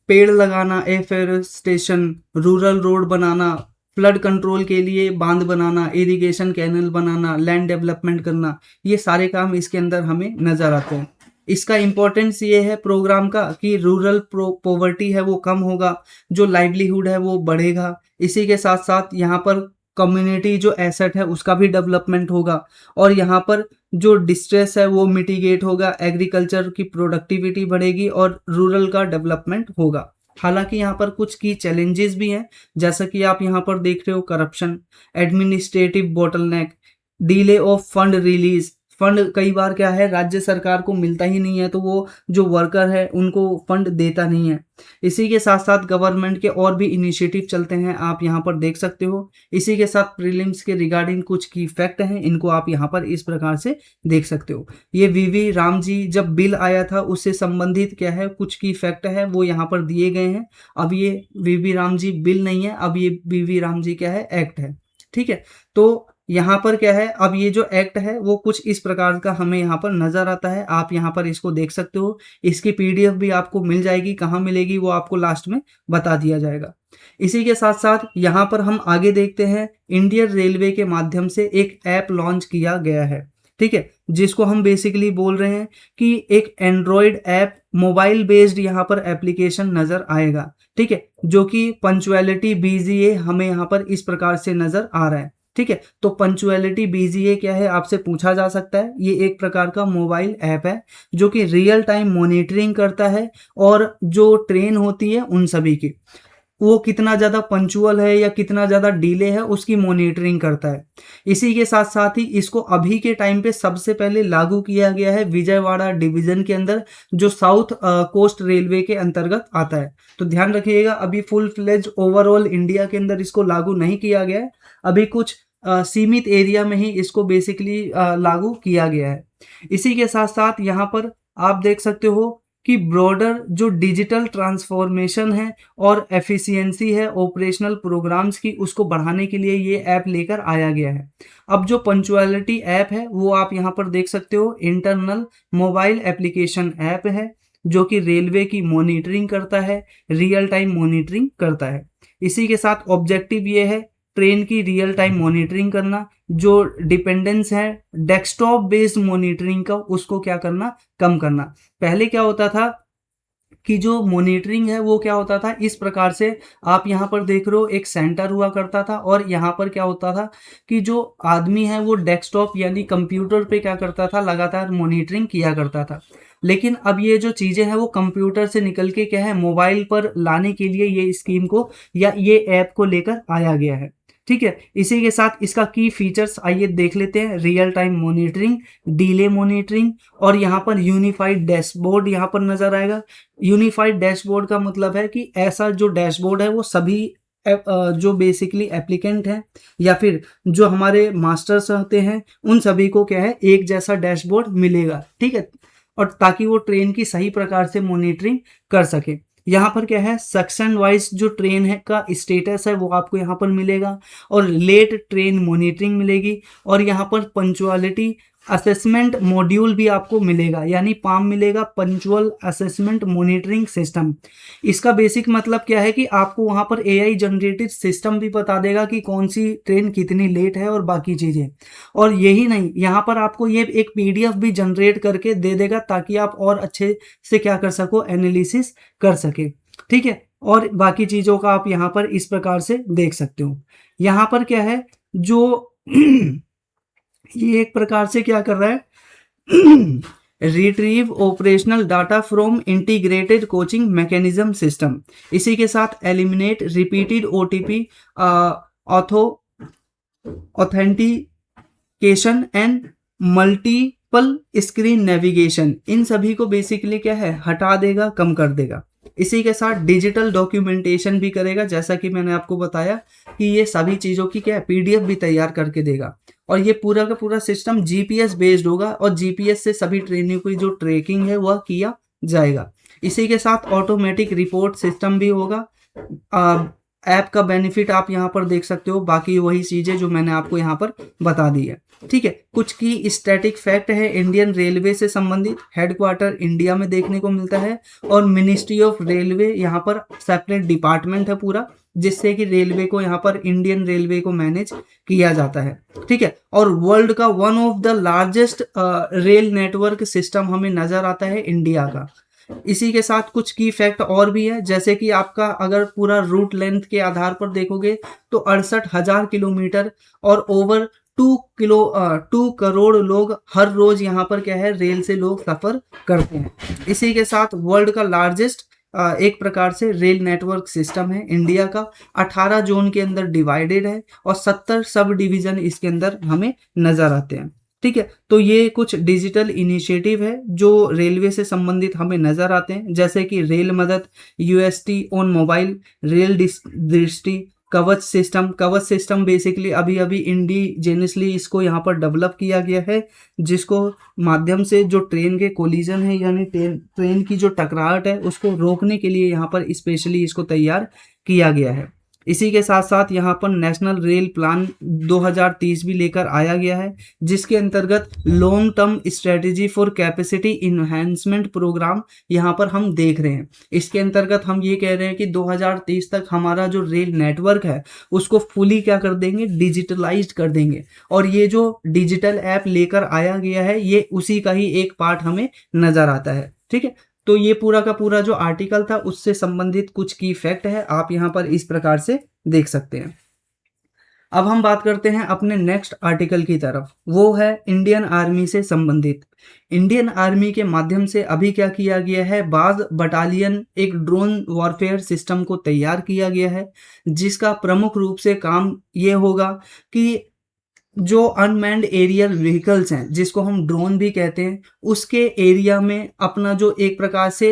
पेड़ लगाना, एफोरेस्टेशन, रूरल रोड बनाना, फ्लड कंट्रोल के लिए बांध बनाना, इरिगेशन कैनल बनाना, लैंड डेवलपमेंट करना, ये सारे काम इसके अंदर हमें नजर आते हैं। इसका इम्पोर्टेंस ये है प्रोग्राम का कि रूरल पॉवर्टी है वो कम होगा, जो लाइवलीहुड है वो बढ़ेगा। इसी के साथ साथ यहाँ पर कम्युनिटी जो एसेट है उसका भी डेवलपमेंट होगा, और यहाँ पर जो डिस्ट्रेस है वो मिटिगेट होगा, एग्रीकल्चर की प्रोडक्टिविटी बढ़ेगी और रूरल का डेवलपमेंट होगा। हालांकि यहाँ पर कुछ की चैलेंजेस भी हैं, जैसा कि आप यहाँ पर देख रहे हो, corruption, administrative bottleneck, delay of fund release. Fund कई बार क्या है, राज्य सरकार को मिलता ही नहीं है, तो वो जो वर्कर है उनको फंड देता नहीं है। इसी के साथ साथ गवर्नमेंट के और भी इनिशिएटिव चलते हैं, आप यहाँ पर देख सकते हो। इसी के साथ प्रीलिम्स के रिगार्डिंग कुछ की फैक्ट हैं, इनको आप यहाँ पर इस प्रकार से देख सकते हो। ये वीवी राम जी जब बिल आया था उससे संबंधित क्या है, कुछ की फैक्ट है वो यहाँ पर दिए गए हैं। अब ये वीवी राम जी बिल नहीं है, अब ये वीवी राम जी क्या है, एक्ट है। ठीक है, तो यहाँ पर क्या है, अब ये जो एक्ट है वो कुछ इस प्रकार का हमें यहाँ पर नजर आता है। आप यहाँ पर इसको देख सकते हो, इसकी पीडीएफ भी आपको मिल जाएगी, कहाँ मिलेगी वो आपको लास्ट में बता दिया जाएगा। इसी के साथ साथ यहाँ पर हम आगे देखते हैं, इंडियन रेलवे के माध्यम से एक ऐप लॉन्च किया गया है। ठीक है, जिसको हम बेसिकली बोल रहे हैं कि एक एंड्रॉयड ऐप, मोबाइल बेस्ड यहाँ पर एप्लीकेशन नजर आएगा। ठीक है, जो कि पंचुअलिटी बीजीए हमें यहाँ पर इस प्रकार से नजर आ रहा है। ठीक है, तो पंचुअलिटी बीजीए क्या है आपसे पूछा जा सकता है। ये एक प्रकार का मोबाइल ऐप है जो कि रियल टाइम मॉनिटरिंग करता है, और जो ट्रेन होती है उन सभी की वो कितना ज़्यादा पंचुअल है या कितना ज़्यादा डिले है उसकी मॉनिटरिंग करता है। इसी के साथ साथ ही इसको अभी के टाइम पे सबसे पहले लागू किया गया है विजयवाड़ा डिवीजन के अंदर, जो साउथ कोस्ट रेलवे के अंतर्गत आता है। तो ध्यान रखिएगा, अभी फुल फ्लेज ओवरऑल इंडिया के अंदर इसको लागू नहीं किया गया है, अभी कुछ सीमित एरिया में ही इसको बेसिकली लागू किया गया है। इसी के साथ साथ यहाँ पर आप देख सकते हो कि ब्रॉडर जो डिजिटल ट्रांसफॉर्मेशन है और एफिशिएंसी है ऑपरेशनल प्रोग्राम्स की, उसको बढ़ाने के लिए ये ऐप लेकर आया गया है। अब जो पंचुअलिटी ऐप है वो आप यहाँ पर देख सकते हो, इंटरनल मोबाइल एप्लीकेशन ऐप है जो कि रेलवे की मॉनिटरिंग करता है, रियल टाइम मॉनिटरिंग करता है। इसी के साथ ऑब्जेक्टिव ये है ट्रेन की रियल टाइम मॉनिटरिंग करना, जो डिपेंडेंस है डेस्कटॉप बेस्ड मॉनिटरिंग का उसको क्या करना, कम करना। पहले क्या होता था कि जो मॉनिटरिंग है वो क्या होता था इस प्रकार से, आप यहाँ पर देख रहे हो एक सेंटर हुआ करता था और यहाँ पर क्या होता था कि जो आदमी है वो डेस्कटॉप यानी कंप्यूटर पे क्या करता था, लगातार मॉनिटरिंग किया करता था। लेकिन अब ये जो चीज़ें हैं वो कंप्यूटर से निकल के क्या है मोबाइल पर लाने के लिए ये स्कीम को या ये ऐप को लेकर आया गया है। ठीक है, इसी के साथ इसका की फीचर्स आइए देख लेते हैं। Real time monitoring, delay monitoring और यहाँ पर यूनिफाइड डैशबोर्ड यहाँ पर नजर आएगा। यूनिफाइड डैशबोर्ड का मतलब है कि ऐसा जो डैशबोर्ड है वो सभी जो बेसिकली एप्लीकेंट हैं या फिर जो हमारे मास्टर्स होते हैं उन सभी को क्या है एक जैसा डैशबोर्ड मिलेगा। ठीक है, और ताकि वो ट्रेन की सही प्रकार से मॉनिटरिंग कर सके। यहाँ पर क्या है सेक्शन वाइज जो ट्रेन है का स्टेटस है वो आपको यहाँ पर मिलेगा और लेट ट्रेन मॉनिटरिंग मिलेगी और यहाँ पर पंचुअलिटी असेसमेंट मॉड्यूल भी आपको मिलेगा, यानी पाम मिलेगा, पंचुअल असेसमेंट मॉनिटरिंग सिस्टम। इसका बेसिक मतलब क्या है कि आपको वहाँ पर एआई जनरेटेड सिस्टम भी बता देगा कि कौन सी ट्रेन कितनी लेट है और बाकी चीज़ें। और यही नहीं, यहाँ पर आपको ये एक पीडीएफ भी जनरेट करके दे देगा ताकि आप और अच्छे से क्या कर सको, एनालिसिस कर सके। ठीक है, और बाकी चीज़ों का आप यहाँ पर इस प्रकार से देख सकते हो। यहाँ पर क्या है जो ये एक प्रकार से क्या कर रहा है retrieve operational data from integrated coaching mechanism system. इसी के साथ eliminate repeated OTP authentication and multiple screen navigation, इन सभी को बेसिकली क्या है हटा देगा, कम कर देगा। इसी के साथ डिजिटल डॉक्यूमेंटेशन भी करेगा, जैसा कि मैंने आपको बताया कि ये सभी चीज़ों की क्या है पीडीएफ भी तैयार करके देगा। और ये पूरा का पूरा सिस्टम जीपीएस बेस्ड होगा और जीपीएस से सभी ट्रेनों की जो ट्रैकिंग है वह किया जाएगा। इसी के साथ ऑटोमेटिक रिपोर्ट सिस्टम भी होगा। ऐप का बेनिफिट आप यहाँ पर देख सकते हो, बाकी वही चीज़ें जो मैंने आपको यहाँ पर बता दी है। ठीक है, कुछ की स्टैटिक फैक्ट है इंडियन रेलवे से संबंधित, हेडक्वार्टर इंडिया में देखने को मिलता है और मिनिस्ट्री ऑफ रेलवे यहाँ पर सेपरेट डिपार्टमेंट है पूरा, जिससे कि रेलवे को यहाँ पर इंडियन रेलवे को मैनेज किया जाता है। ठीक है, और वर्ल्ड का one of the largest rail network system हमें नजर आता है इंडिया का। इसी के साथ कुछ की फैक्ट और भी है, जैसे कि आपका अगर पूरा रूट लेंथ के आधार पर देखोगे तो 68,000 किलोमीटर और ओवर 2 करोड़ लोग हर रोज यहाँ पर क्या है रेल से लोग सफर करते हैं। इसी के साथ वर्ल्ड का लार्जेस्ट एक प्रकार से रेल नेटवर्क सिस्टम है इंडिया का, 18 जोन के अंदर डिवाइडेड है और 70 सब डिवीजन इसके अंदर हमें नजर आते हैं। ठीक है, तो ये कुछ डिजिटल इनिशिएटिव है जो रेलवे से संबंधित हमें नजर आते हैं, जैसे कि रेल मदद, यूएसटी ऑन मोबाइल, रेल दृष्टि, कवच सिस्टम बेसिकली अभी अभी इंडिजेनियसली इसको यहाँ पर डेवलप किया गया है, जिसको माध्यम से जो ट्रेन के कोलिजन है यानी ट्रेन की जो टकराहट है उसको रोकने के लिए यहाँ पर स्पेशली इसको तैयार किया गया है। इसी के साथ साथ यहाँ पर नेशनल रेल प्लान 2030 भी लेकर आया गया है, जिसके अंतर्गत long term strategy for capacity enhancement programme यहाँ पर हम देख रहे हैं। इसके अंतर्गत हम ये कह रहे हैं कि 2030 तक हमारा जो रेल नेटवर्क है उसको फुली क्या कर देंगे, डिजिटलाइज्ड कर देंगे। और ये जो डिजिटल ऐप लेकर आया गया है ये उसी का ही एक पार्ट हमें नजर आता है। ठीक है, तो ये पूरा का पूरा जो आर्टिकल था उससे संबंधित कुछ की फैक्ट है, आप यहाँ पर इस प्रकार से देख सकते हैं। अब हम बात करते हैं अपने नेक्स्ट आर्टिकल की तरफ, वो है इंडियन आर्मी से संबंधित। इंडियन आर्मी के माध्यम से अभी क्या किया गया है, बाज बटालियन एक ड्रोन वॉरफेयर सिस्टम को तैयार किया गया है, जिसका प्रमुख रूप से काम ये होगा कि जो अनमैन्ड एरियल व्हीकल्स हैं जिसको हम ड्रोन भी कहते हैं, उसके एरिया में अपना जो एक प्रकार से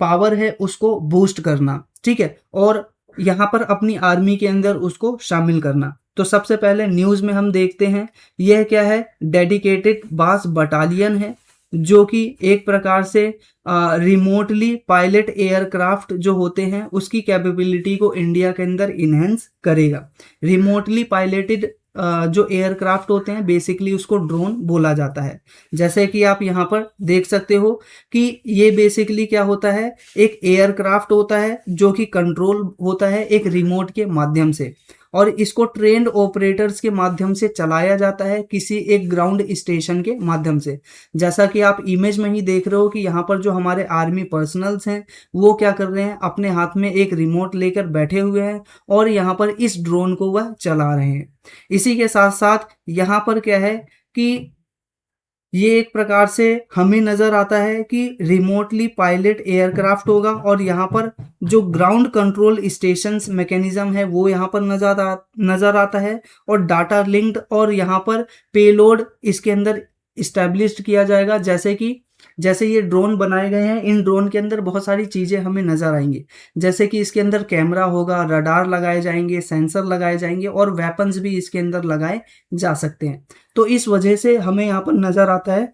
पावर है उसको बूस्ट करना। ठीक है, और यहाँ पर अपनी आर्मी के अंदर उसको शामिल करना। तो सबसे पहले न्यूज़ में हम देखते हैं यह क्या है, डेडिकेटेड बास बटालियन है जो कि एक प्रकार से रिमोटली पायलट एयरक्राफ्ट जो होते हैं उसकी कैपेबिलिटी को इंडिया के अंदर इन्हेंस करेगा। रिमोटली पायलटेड जो एयरक्राफ्ट होते हैं बेसिकली उसको ड्रोन बोला जाता है। जैसे कि आप यहाँ पर देख सकते हो कि ये बेसिकली क्या होता है, एक एयरक्राफ्ट होता है जो कि कंट्रोल होता है एक रिमोट के माध्यम से, और इसको ट्रेंड ऑपरेटर्स के माध्यम से चलाया जाता है किसी एक ग्राउंड स्टेशन के माध्यम से। जैसा कि आप इमेज में ही देख रहे हो कि यहाँ पर जो हमारे आर्मी पर्सनल्स हैं वो क्या कर रहे हैं, अपने हाथ में एक रिमोट लेकर बैठे हुए हैं और यहाँ पर इस ड्रोन को वह चला रहे हैं। इसी के साथ साथ यहाँ पर क्या है कि ये एक प्रकार से हमें नज़र आता है कि रिमोटली पायलट एयरक्राफ्ट होगा, और यहाँ पर जो ग्राउंड कंट्रोल स्टेशंस मैकेनिज्म है वो यहाँ पर नज़र आता है, और डाटा लिंक्ड और यहाँ पर पेलोड इसके अंदर इस्टेब्लिश्ड किया जाएगा। जैसे ये ड्रोन बनाए गए हैं, इन ड्रोन के अंदर बहुत सारी चीज़ें हमें नज़र आएंगी, जैसे कि इसके अंदर कैमरा होगा, रडार लगाए जाएंगे, सेंसर लगाए जाएंगे और वेपन्स भी इसके अंदर लगाए जा सकते हैं। तो इस वजह से हमें यहाँ पर नज़र आता है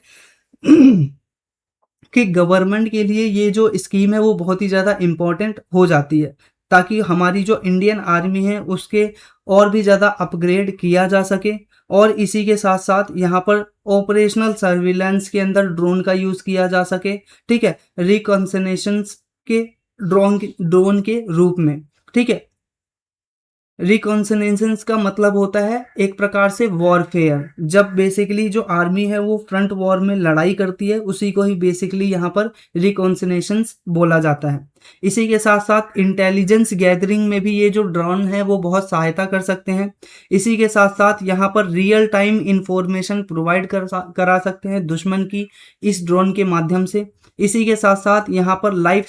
कि गवर्नमेंट के लिए ये जो स्कीम है वो बहुत ही ज़्यादा इम्पोर्टेंट हो जाती है, ताकि हमारी जो इंडियन आर्मी है उसके और भी ज़्यादा अपग्रेड किया जा सके। और इसी के साथ साथ यहाँ पर ऑपरेशनल सर्विलेंस के अंदर ड्रोन का यूज़ किया जा सके, ठीक है, रिकॉन्सनेशंस के ड्रोन के रूप में, ठीक है। रिकॉन्सनेंसेंस का मतलब होता है एक प्रकार से वॉरफेयर, जब बेसिकली जो आर्मी है वो फ्रंट वॉर में लड़ाई करती है उसी को ही बेसिकली यहाँ पर रिकॉन्सनेंसेंस बोला जाता है। इसी के साथ साथ इंटेलिजेंस गैदरिंग में भी ये जो ड्रोन है वो बहुत सहायता कर सकते हैं। इसी के साथ साथ यहाँ पर रियल टाइम इंफॉर्मेशन प्रोवाइड करा सकते हैं दुश्मन की इस ड्रोन के माध्यम से। इसी के साथ साथ यहाँ पर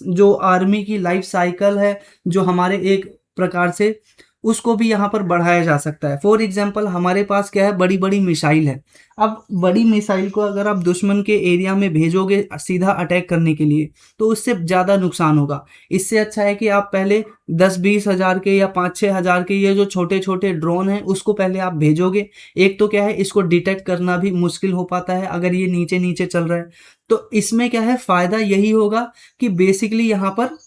जो आर्मी की लाइफ साइकिल है, जो हमारे एक प्रकार से उसको भी यहाँ पर बढ़ाया जा सकता है। फॉर एग्जाम्पल हमारे पास क्या है, बड़ी बड़ी मिसाइल है। अब बड़ी मिसाइल को अगर आप दुश्मन के एरिया में भेजोगे सीधा अटैक करने के लिए तो उससे ज़्यादा नुकसान होगा। इससे अच्छा है कि आप पहले 10-20 हज़ार के या 5-6 हज़ार के ये जो छोटे छोटे ड्रोन हैं उसको पहले आप भेजोगे। एक तो क्या है, इसको डिटेक्ट करना भी मुश्किल हो पाता है अगर ये नीचे नीचे चल रहा है। तो इसमें क्या है, फ़ायदा यही होगा कि बेसिकली यहाँ पर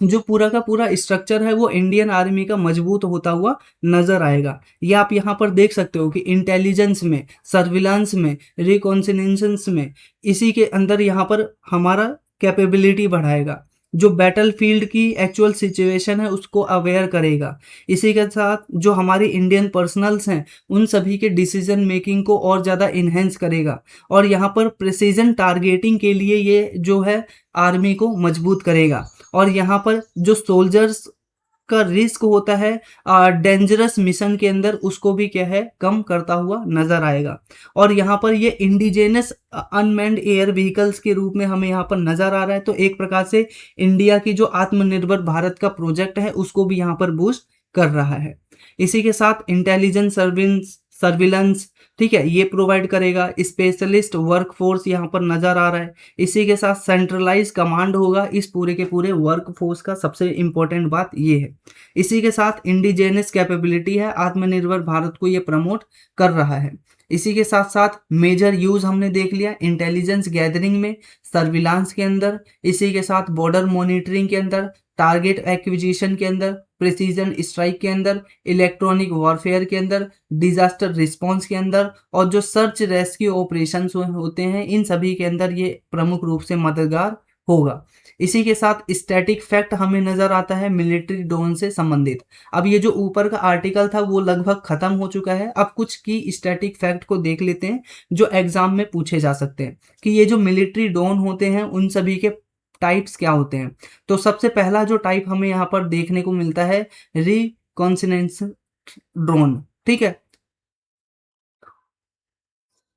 जो पूरा का पूरा स्ट्रक्चर है वो इंडियन आर्मी का मजबूत होता हुआ नजर आएगा। ये आप यहाँ पर देख सकते हो कि इंटेलिजेंस में, सर्विलांस में, रिकॉन्सिनेंस में, इसी के अंदर यहाँ पर हमारा कैपेबिलिटी बढ़ाएगा, जो बैटल फील्ड की एक्चुअल सिचुएशन है उसको अवेयर करेगा। इसी के साथ जो हमारी इंडियन पर्सनल्स हैं उन सभी के डिसीजन मेकिंग को और ज़्यादा इन्हेंस करेगा, और यहाँ पर प्रिसीजन टारगेटिंग के लिए ये जो है आर्मी को मजबूत करेगा। और यहाँ पर जो सोल्जर्स का रिस्क होता है डेंजरस मिशन के अंदर, उसको भी क्या है कम करता हुआ नजर आएगा। और यहाँ पर ये इंडिजेनस अनमैन्ड एयर व्हीकल्स के रूप में हमें यहाँ पर नजर आ रहा है। तो एक प्रकार से इंडिया की जो आत्मनिर्भर भारत का प्रोजेक्ट है उसको भी यहाँ पर बूस्ट कर रहा है। इसी के साथ इंटेलिजेंस सर्विलेंस, ठीक है, ये प्रोवाइड करेगा। स्पेशलिस्ट वर्कफोर्स यहाँ पर नज़र आ रहा है। इसी के साथ सेंट्रलाइज कमांड होगा इस पूरे के पूरे वर्कफोर्स का, सबसे इम्पोर्टेंट बात ये है। इसी के साथ इंडिजेनस कैपेबिलिटी है, आत्मनिर्भर भारत को ये प्रमोट कर रहा है। इसी के साथ साथ मेजर यूज हमने देख लिया इंटेलिजेंस गैदरिंग में, सर्विलांस के अंदर, इसी के साथ बॉर्डर मॉनिटरिंग के अंदर, टारगेट एक्विजिशन के अंदर, प्रिसीजन स्ट्राइक के अंदर, इलेक्ट्रॉनिक वॉरफेयर के अंदर, डिजास्टर रिस्पांस के अंदर, और जो सर्च रेस्क्यू ऑपरेशंस होते हैं इन सभी के अंदर ये प्रमुख रूप से मददगार होगा। इसी के साथ स्टैटिक फैक्ट हमें नजर आता है मिलिट्री ड्रोन से संबंधित। अब ये जो ऊपर का आर्टिकल था वो लगभग खत्म हो चुका है। अब कुछ की स्टैटिक फैक्ट को देख लेते हैं जो एग्जाम में पूछे जा सकते हैं कि ये जो मिलिट्री ड्रोन होते हैं उन सभी के टाइप्स क्या होते हैं। तो सबसे पहला जो टाइप हमें यहाँ पर देखने को मिलता है रिकॉन्सनेंस ड्रोन, ठीक है।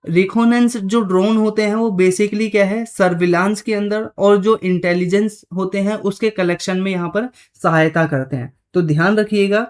रिकॉनेंस जो ड्रोन होते हैं वो बेसिकली क्या है, सर्विलांस के अंदर और जो इंटेलिजेंस होते हैं उसके कलेक्शन में यहाँ पर सहायता करते हैं। तो ध्यान रखिएगा,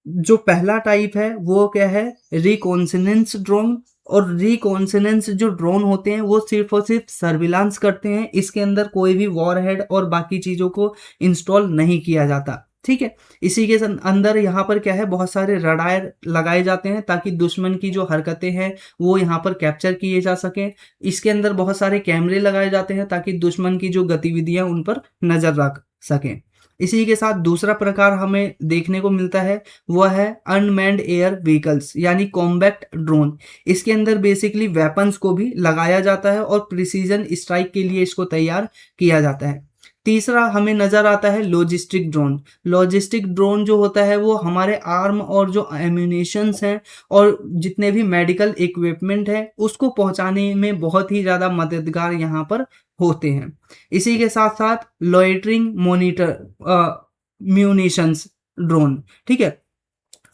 जो पहला टाइप है वो क्या है, रिकॉन्सनेंस ड्रोन। और रिकॉन्सनेंस जो ड्रोन होते हैं वो सिर्फ और सिर्फ सर्विलांस करते हैं, इसके अंदर कोई भी वॉरहेड और बाकी चीज़ों को इंस्टॉल नहीं किया जाता। ठीक है। इसी के अंदर यहाँ पर क्या है, बहुत सारे रडार लगाए जाते हैं ताकि दुश्मन की जो हरकतें हैं वो यहाँ पर कैप्चर किए जा सकें। इसके अंदर बहुत सारे कैमरे लगाए जाते हैं ताकि दुश्मन की जो गतिविधियां उन पर नजर रख सकें। इसी के साथ दूसरा प्रकार हमें देखने को मिलता है वह है अनमैन्ड एयर व्हीकल्स यानी कॉम्बैट ड्रोन। इसके अंदर बेसिकली वेपन्स को भी लगाया जाता है और प्रिसीजन स्ट्राइक के लिए इसको तैयार किया जाता है। तीसरा हमें नजर आता है लॉजिस्टिक ड्रोन। लॉजिस्टिक ड्रोन जो होता है वो हमारे आर्म और जो एम्यूनेशंस हैं और जितने भी मेडिकल इक्विपमेंट है उसको पहुंचाने में बहुत ही ज़्यादा मददगार यहाँ पर होते हैं। इसी के साथ साथ लॉइटरिंग मॉनिटर म्यूनिशंस ड्रोन, ठीक है।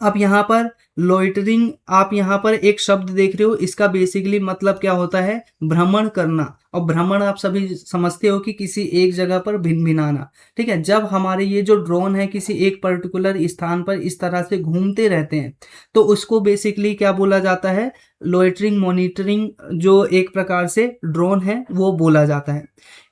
अब यहाँ पर लॉइटरिंग, आप यहाँ पर एक शब्द देख रहे हो, इसका बेसिकली मतलब क्या होता है, भ्रमण करना। और भ्रमण आप सभी समझते हो कि किसी एक जगह पर भिनभिनाना, ठीक है। जब हमारे ये जो ड्रोन है किसी एक पर्टिकुलर स्थान पर इस तरह से घूमते रहते हैं तो उसको बेसिकली क्या बोला जाता है, लॉइटरिंग मॉनिटरिंग जो एक प्रकार से ड्रोन है वो बोला जाता है।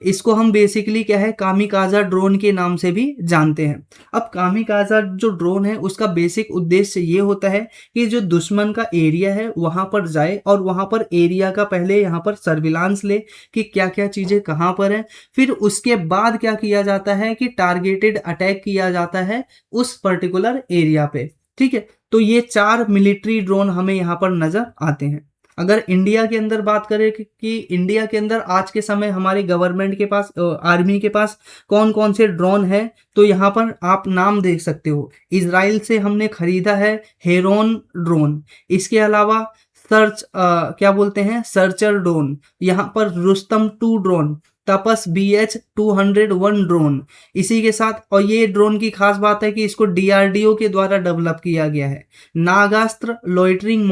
इसको हम बेसिकली क्या है, कामिकाजा ड्रोन के नाम से भी जानते हैं। अब कामिकाजा जो ड्रोन है उसका बेसिक उद्देश्य ये होता है कि जो दुश्मन का एरिया है वहां पर जाए और वहां पर एरिया का पहले यहाँ पर सर्विलांस ले कि क्या क्या चीजें कहाँ पर है, फिर उसके बाद क्या किया जाता है कि टारगेटेड अटैक किया जाता है उस पर्टिकुलर एरिया पे, ठीक है। तो ये 4 मिलिट्री ड्रोन हमें यहाँ पर नजर आते हैं। अगर इंडिया के अंदर बात करें कि इंडिया के अंदर आज के समय हमारे गवर्नमेंट के पास, आर्मी के पास कौन कौन से ड्रोन है, तो यहाँ पर आप नाम देख सकते हो। इजराइल से हमने खरीदा है हेरोन ड्रोन। इसके अलावा क्या बोलते हैं, सर्चर ड्रोन। यहाँ पर रुस्तम 2 ड्रोन, तपस BH-201 ड्रोन। इसी के साथ, और ये ड्रोन की खास बात है कि इसको DRDO के द्वारा डेवलप किया गया है। नागास्त्र लॉइटरिंग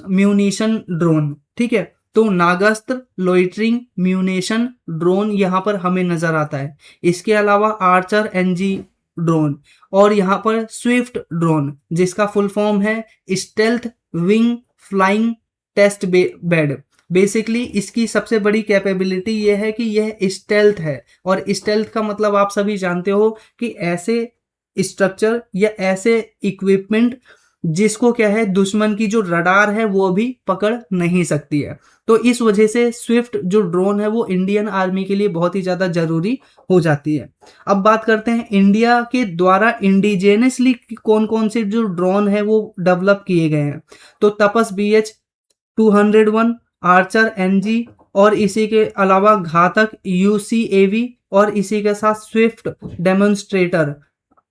म्यूनिशन ड्रोन, ठीक है। तो नागास्त्र लॉइटरिंग म्यूनिशन ड्रोन यहाँ पर हमें नजर आता है। इसके अलावा आर्चर NG ड्रोन और यहाँ पर स्विफ्ट ड्रोन जिसका फुल फॉर्म है stealth wing flying test bed. Basically इसकी सबसे बड़ी कैपेबिलिटी ये है कि यह स्टेल्थ है, और स्टेल्थ का मतलब आप सभी जानते हो कि ऐसे स्ट्रक्चर या ऐसे इक्विपमेंट जिसको क्या है, दुश्मन की जो रडार है वो भी पकड़ नहीं सकती है। तो इस वजह से स्विफ्ट जो ड्रोन है वो इंडियन आर्मी के लिए बहुत ही ज़्यादा ज़रूरी हो जाती है। अब बात करते हैं इंडिया के द्वारा इंडिजेनसली कौन कौन से जो ड्रोन है वो डेवलप किए गए हैं। तो तपस BH-201, आर्चर NG, और इसी के अलावा घातक UCAV, और इसी के साथ स्विफ्ट डेमोन्स्ट्रेटर।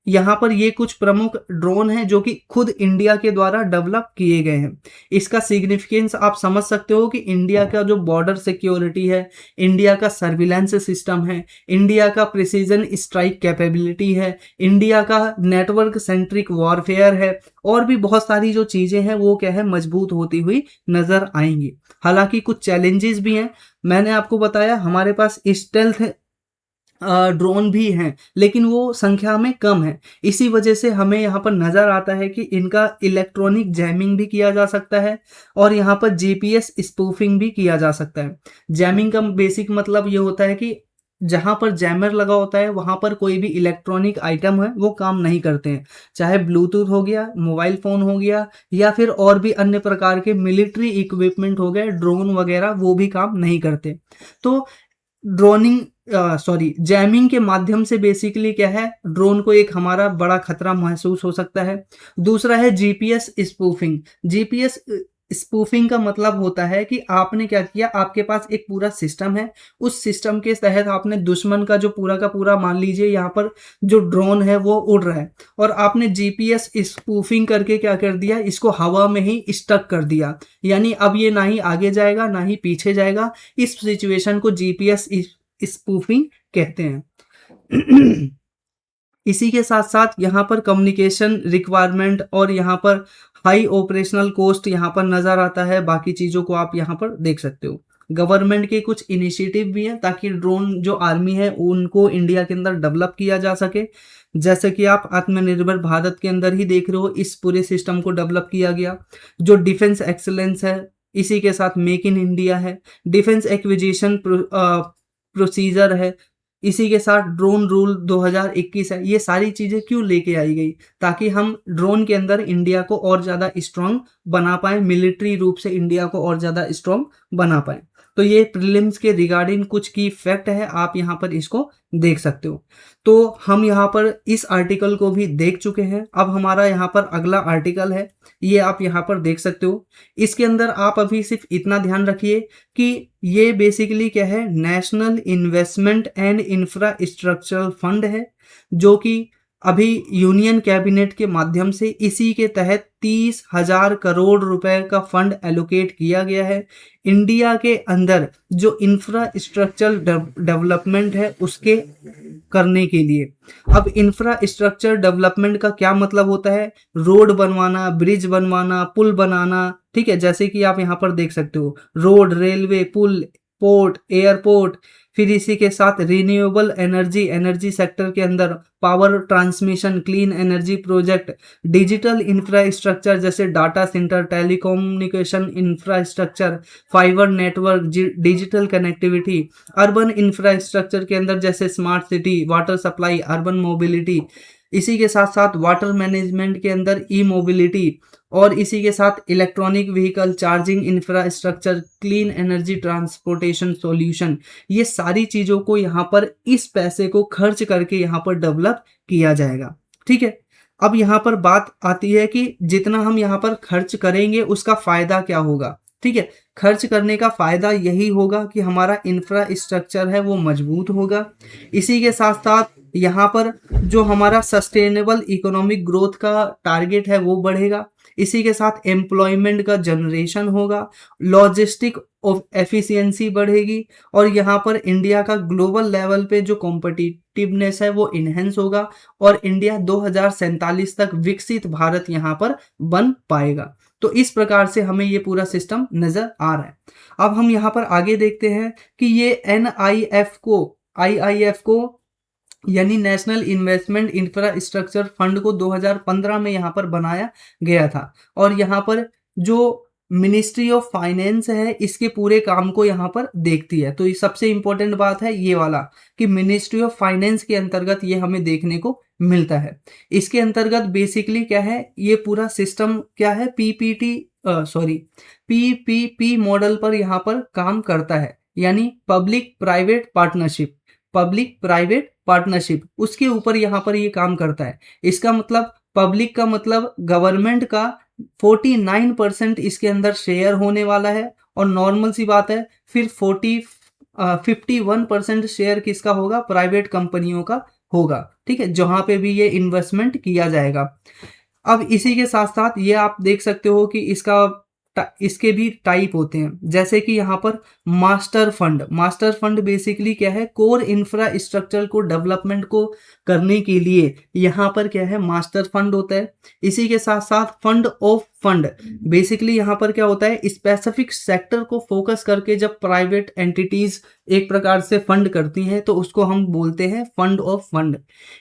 यहाँ पर ये कुछ प्रमुख ड्रोन हैं जो कि खुद इंडिया के द्वारा डेवलप किए गए हैं। इसका सिग्निफिकेंस आप समझ सकते हो कि इंडिया का जो बॉर्डर सिक्योरिटी है, इंडिया का सर्विलेंस सिस्टम है, इंडिया का प्रिसीजन स्ट्राइक कैपेबिलिटी है, इंडिया का नेटवर्क सेंट्रिक वॉरफेयर है, और भी बहुत सारी जो चीज़ें हैं वो क्या है, मजबूत होती हुई नजर आएंगी। हालांकि कुछ चैलेंजेस भी हैं। मैंने आपको बताया हमारे पास स्टेल्थ ड्रोन भी हैं लेकिन वो संख्या में कम है। इसी वजह से हमें यहाँ पर नज़र आता है कि इनका इलेक्ट्रॉनिक जैमिंग भी किया जा सकता है और यहाँ पर GPS स्पूफिंग भी किया जा सकता है। जैमिंग का बेसिक मतलब ये होता है कि जहाँ पर जैमर लगा होता है वहाँ पर कोई भी इलेक्ट्रॉनिक आइटम है वो काम नहीं करते हैं, चाहे ब्लूटूथ हो गया, मोबाइल फ़ोन हो गया, या फिर और भी अन्य प्रकार के मिलिट्री इक्विपमेंट हो गए, ड्रोन वगैरह, वो भी काम नहीं करते। तो जैमिंग के माध्यम से बेसिकली क्या है, ड्रोन को एक हमारा बड़ा खतरा महसूस हो सकता है। दूसरा है GPS स्पूफिंग। GPS स्पूफिंग का मतलब होता है कि आपने क्या किया, आपके पास एक पूरा सिस्टम है, उस सिस्टम के तहत आपने दुश्मन का जो पूरा का पूरा, मान लीजिए यहाँ पर जो ड्रोन है वो उड़ रहा है, और आपने GPS स्पूफिंग करके क्या कर दिया, इसको हवा में ही स्टक कर दिया। यानी अब ये ना ही आगे जाएगा ना ही पीछे जाएगा। इस सिचुएशन को GPS स्पूफिंग कहते हैं। इसी के साथ साथ यहाँ पर कम्युनिकेशन रिक्वायरमेंट और यहाँ पर हाई ऑपरेशनल कॉस्ट यहाँ पर नज़र आता है। बाकी चीज़ों को आप यहाँ पर देख सकते हो। गवर्नमेंट के कुछ इनिशिएटिव भी हैं ताकि ड्रोन जो आर्मी है उनको इंडिया के अंदर डेवलप किया जा सके। जैसे कि आप आत्मनिर्भर भारत के अंदर ही देख रहे हो, इस पूरे सिस्टम को डेवलप किया गया। जो डिफेंस एक्सेलेंस है, इसी के साथ मेक इन इंडिया है, डिफेंस एक्विजिशन प्रोसीजर है, इसी के साथ ड्रोन रूल 2021 है। ये सारी चीजें क्यों लेके आई गई? ताकि हम ड्रोन के अंदर इंडिया को और ज्यादा स्ट्रांग बना पाए, मिलिट्री रूप से इंडिया को और ज्यादा स्ट्रांग बना पाए। तो ये प्रीलिम्स के रिगार्डिंग कुछ की फैक्ट है, आप यहाँ पर इसको देख सकते हो। तो हम यहाँ पर इस आर्टिकल को भी देख चुके हैं। अब हमारा यहाँ पर अगला आर्टिकल है, ये आप यहाँ पर देख सकते हो। इसके अंदर आप अभी सिर्फ इतना ध्यान रखिए कि ये बेसिकली क्या है, national investment and infrastructural fund है, जो कि अभी यूनियन कैबिनेट के माध्यम से इसी के तहत 30,000 करोड़ रुपए का फंड एलोकेट किया गया है इंडिया के अंदर जो इंफ्रास्ट्रक्चर डेवलपमेंट है उसके करने के लिए। अब इंफ्रास्ट्रक्चर डेवलपमेंट का क्या मतलब होता है? रोड बनवाना, ब्रिज बनवाना, पुल बनाना, ठीक है, जैसे कि आप यहाँ पर देख सकते हो, रोड, रेलवे, पुल, पोर्ट, एयरपोर्ट, फिर इसी के साथ रिन्यूएबल एनर्जी, एनर्जी सेक्टर के अंदर power transmission, clean energy project, digital infrastructure जैसे data centre, telecommunication infrastructure, fibre network, digital connectivity, urban infrastructure के अंदर जैसे smart city, water supply, urban mobility, इसी के साथ साथ वाटर मैनेजमेंट के अंदर ई मोबिलिटी, और इसी के साथ electronic vehicle charging infrastructure, clean energy transportation solution. ये सारी चीज़ों को यहाँ पर इस पैसे को खर्च करके यहाँ पर डेवलप किया जाएगा। ठीक है, अब यहाँ पर बात आती है कि जितना हम यहाँ पर खर्च करेंगे उसका फ़ायदा क्या होगा। ठीक है, खर्च करने का फ़ायदा यही होगा कि हमारा इंफ्रास्ट्रक्चर है वो मजबूत होगा। इसी के साथ साथ यहाँ पर जो हमारा सस्टेनेबल इकोनॉमिक ग्रोथ का टारगेट है वो बढ़ेगा। इसी के साथ एम्प्लॉयमेंट का जनरेशन होगा, लॉजिस्टिक एफिशिएंसी बढ़ेगी, और यहाँ पर इंडिया का ग्लोबल लेवल पे जो कॉम्पिटिटिवनेस है वो इन्हेंस होगा, और इंडिया 2047 तक विकसित भारत यहाँ पर बन पाएगा। तो इस प्रकार से हमें ये पूरा सिस्टम नजर आ रहा है। अब हम यहाँ पर आगे देखते हैं कि ये आईआईएफ को यानी नेशनल इन्वेस्टमेंट इंफ्रास्ट्रक्चर फंड को 2015 में यहाँ पर बनाया गया था, और यहाँ पर जो मिनिस्ट्री ऑफ फाइनेंस है इसके पूरे काम को यहाँ पर देखती है। तो ये सबसे इंपॉर्टेंट बात है ये वाला कि मिनिस्ट्री ऑफ फाइनेंस के अंतर्गत ये हमें देखने को मिलता है। इसके अंतर्गत बेसिकली क्या है, ये पूरा सिस्टम क्या है, पीपीपी मॉडल पर यहाँ पर काम करता है, यानी पब्लिक प्राइवेट पार्टनरशिप उसके ऊपर यहाँ पर ये काम करता है। इसका मतलब पब्लिक का मतलब गवर्नमेंट का 49% इसके अंदर शेयर होने वाला है, और नॉर्मल सी बात है फिर 51% शेयर किसका होगा, प्राइवेट कंपनियों का होगा। ठीक है, जहां पे भी ये इन्वेस्टमेंट किया जाएगा। अब इसी के साथ साथ ये आप देख सकते हो कि इसके भी टाइप होते हैं, जैसे कि यहाँ पर मास्टर फंड बेसिकली क्या है, कोर इंफ्रास्ट्रक्चर को डेवलपमेंट को करने के लिए यहाँ पर क्या है, मास्टर फंड होता है। इसी के साथ साथ फंड ऑफ फंड बेसिकली यहाँ पर क्या होता है, स्पेसिफिक सेक्टर को फोकस करके जब प्राइवेट एंटिटीज एक प्रकार से फंड करती हैं तो उसको हम बोलते हैं फंड ऑफ फंड।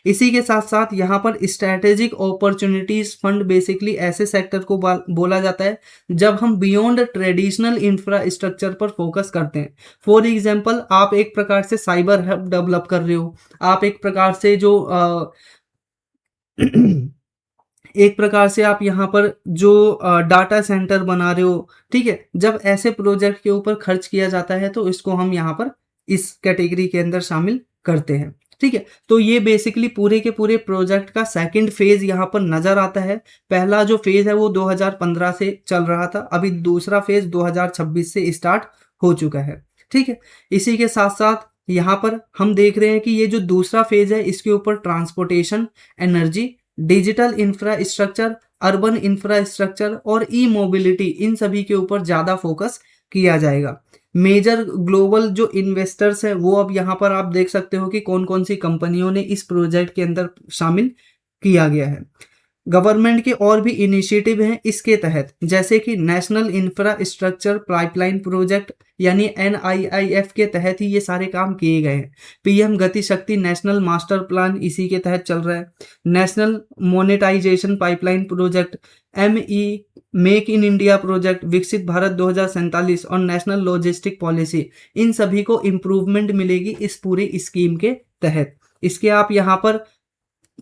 इसी के साथ साथ यहाँ पर स्ट्रैटेजिक अपॉर्चुनिटीज फंड बेसिकली ऐसे सेक्टर को बोला जाता है जब हम बियॉन्ड ट्रेडिशनल इंफ्रास्ट्रक्चर पर फोकस करते हैं। फॉर एग्जाम्पल, आप एक प्रकार से साइबर हब डेवलप कर रहे हो, आप एक प्रकार से एक प्रकार से आप यहाँ पर जो डाटा सेंटर बना रहे हो। ठीक है, जब ऐसे प्रोजेक्ट के ऊपर खर्च किया जाता है तो इसको हम यहाँ पर इस कैटेगरी के अंदर शामिल करते हैं। ठीक है, तो ये बेसिकली पूरे के पूरे प्रोजेक्ट का सेकंड फेज यहाँ पर नजर आता है। पहला जो फेज है वो 2015 से चल रहा था, अभी दूसरा फेज 2026 से स्टार्ट हो चुका है। ठीक है, इसी के साथ साथ यहाँ पर हम देख रहे हैं कि ये जो दूसरा फेज है इसके ऊपर transportation, energy, digital infrastructure, urban infrastructure और ई मोबिलिटी, इन सभी के ऊपर ज़्यादा फोकस किया जाएगा। मेजर ग्लोबल जो इन्वेस्टर्स हैं वो अब यहाँ पर आप देख सकते हो कि कौन कौन सी कंपनियों ने इस प्रोजेक्ट के अंदर शामिल किया गया है। गवर्नमेंट के और भी इनिशिएटिव हैं इसके तहत, जैसे कि नेशनल इंफ्रास्ट्रक्चर पाइपलाइन प्रोजेक्ट यानी NIIF के तहत ही ये सारे काम किए गए हैं। PM गति शक्ति नेशनल मास्टर प्लान इसी के तहत चल रहा है। National monetisation pipeline project, MEI make in India project, विकसित भारत 2047 और नेशनल लॉजिस्टिक पॉलिसी, इन सभी को इम्प्रूवमेंट मिलेगी इस पूरी स्कीम के तहत। इसके आप यहाँ पर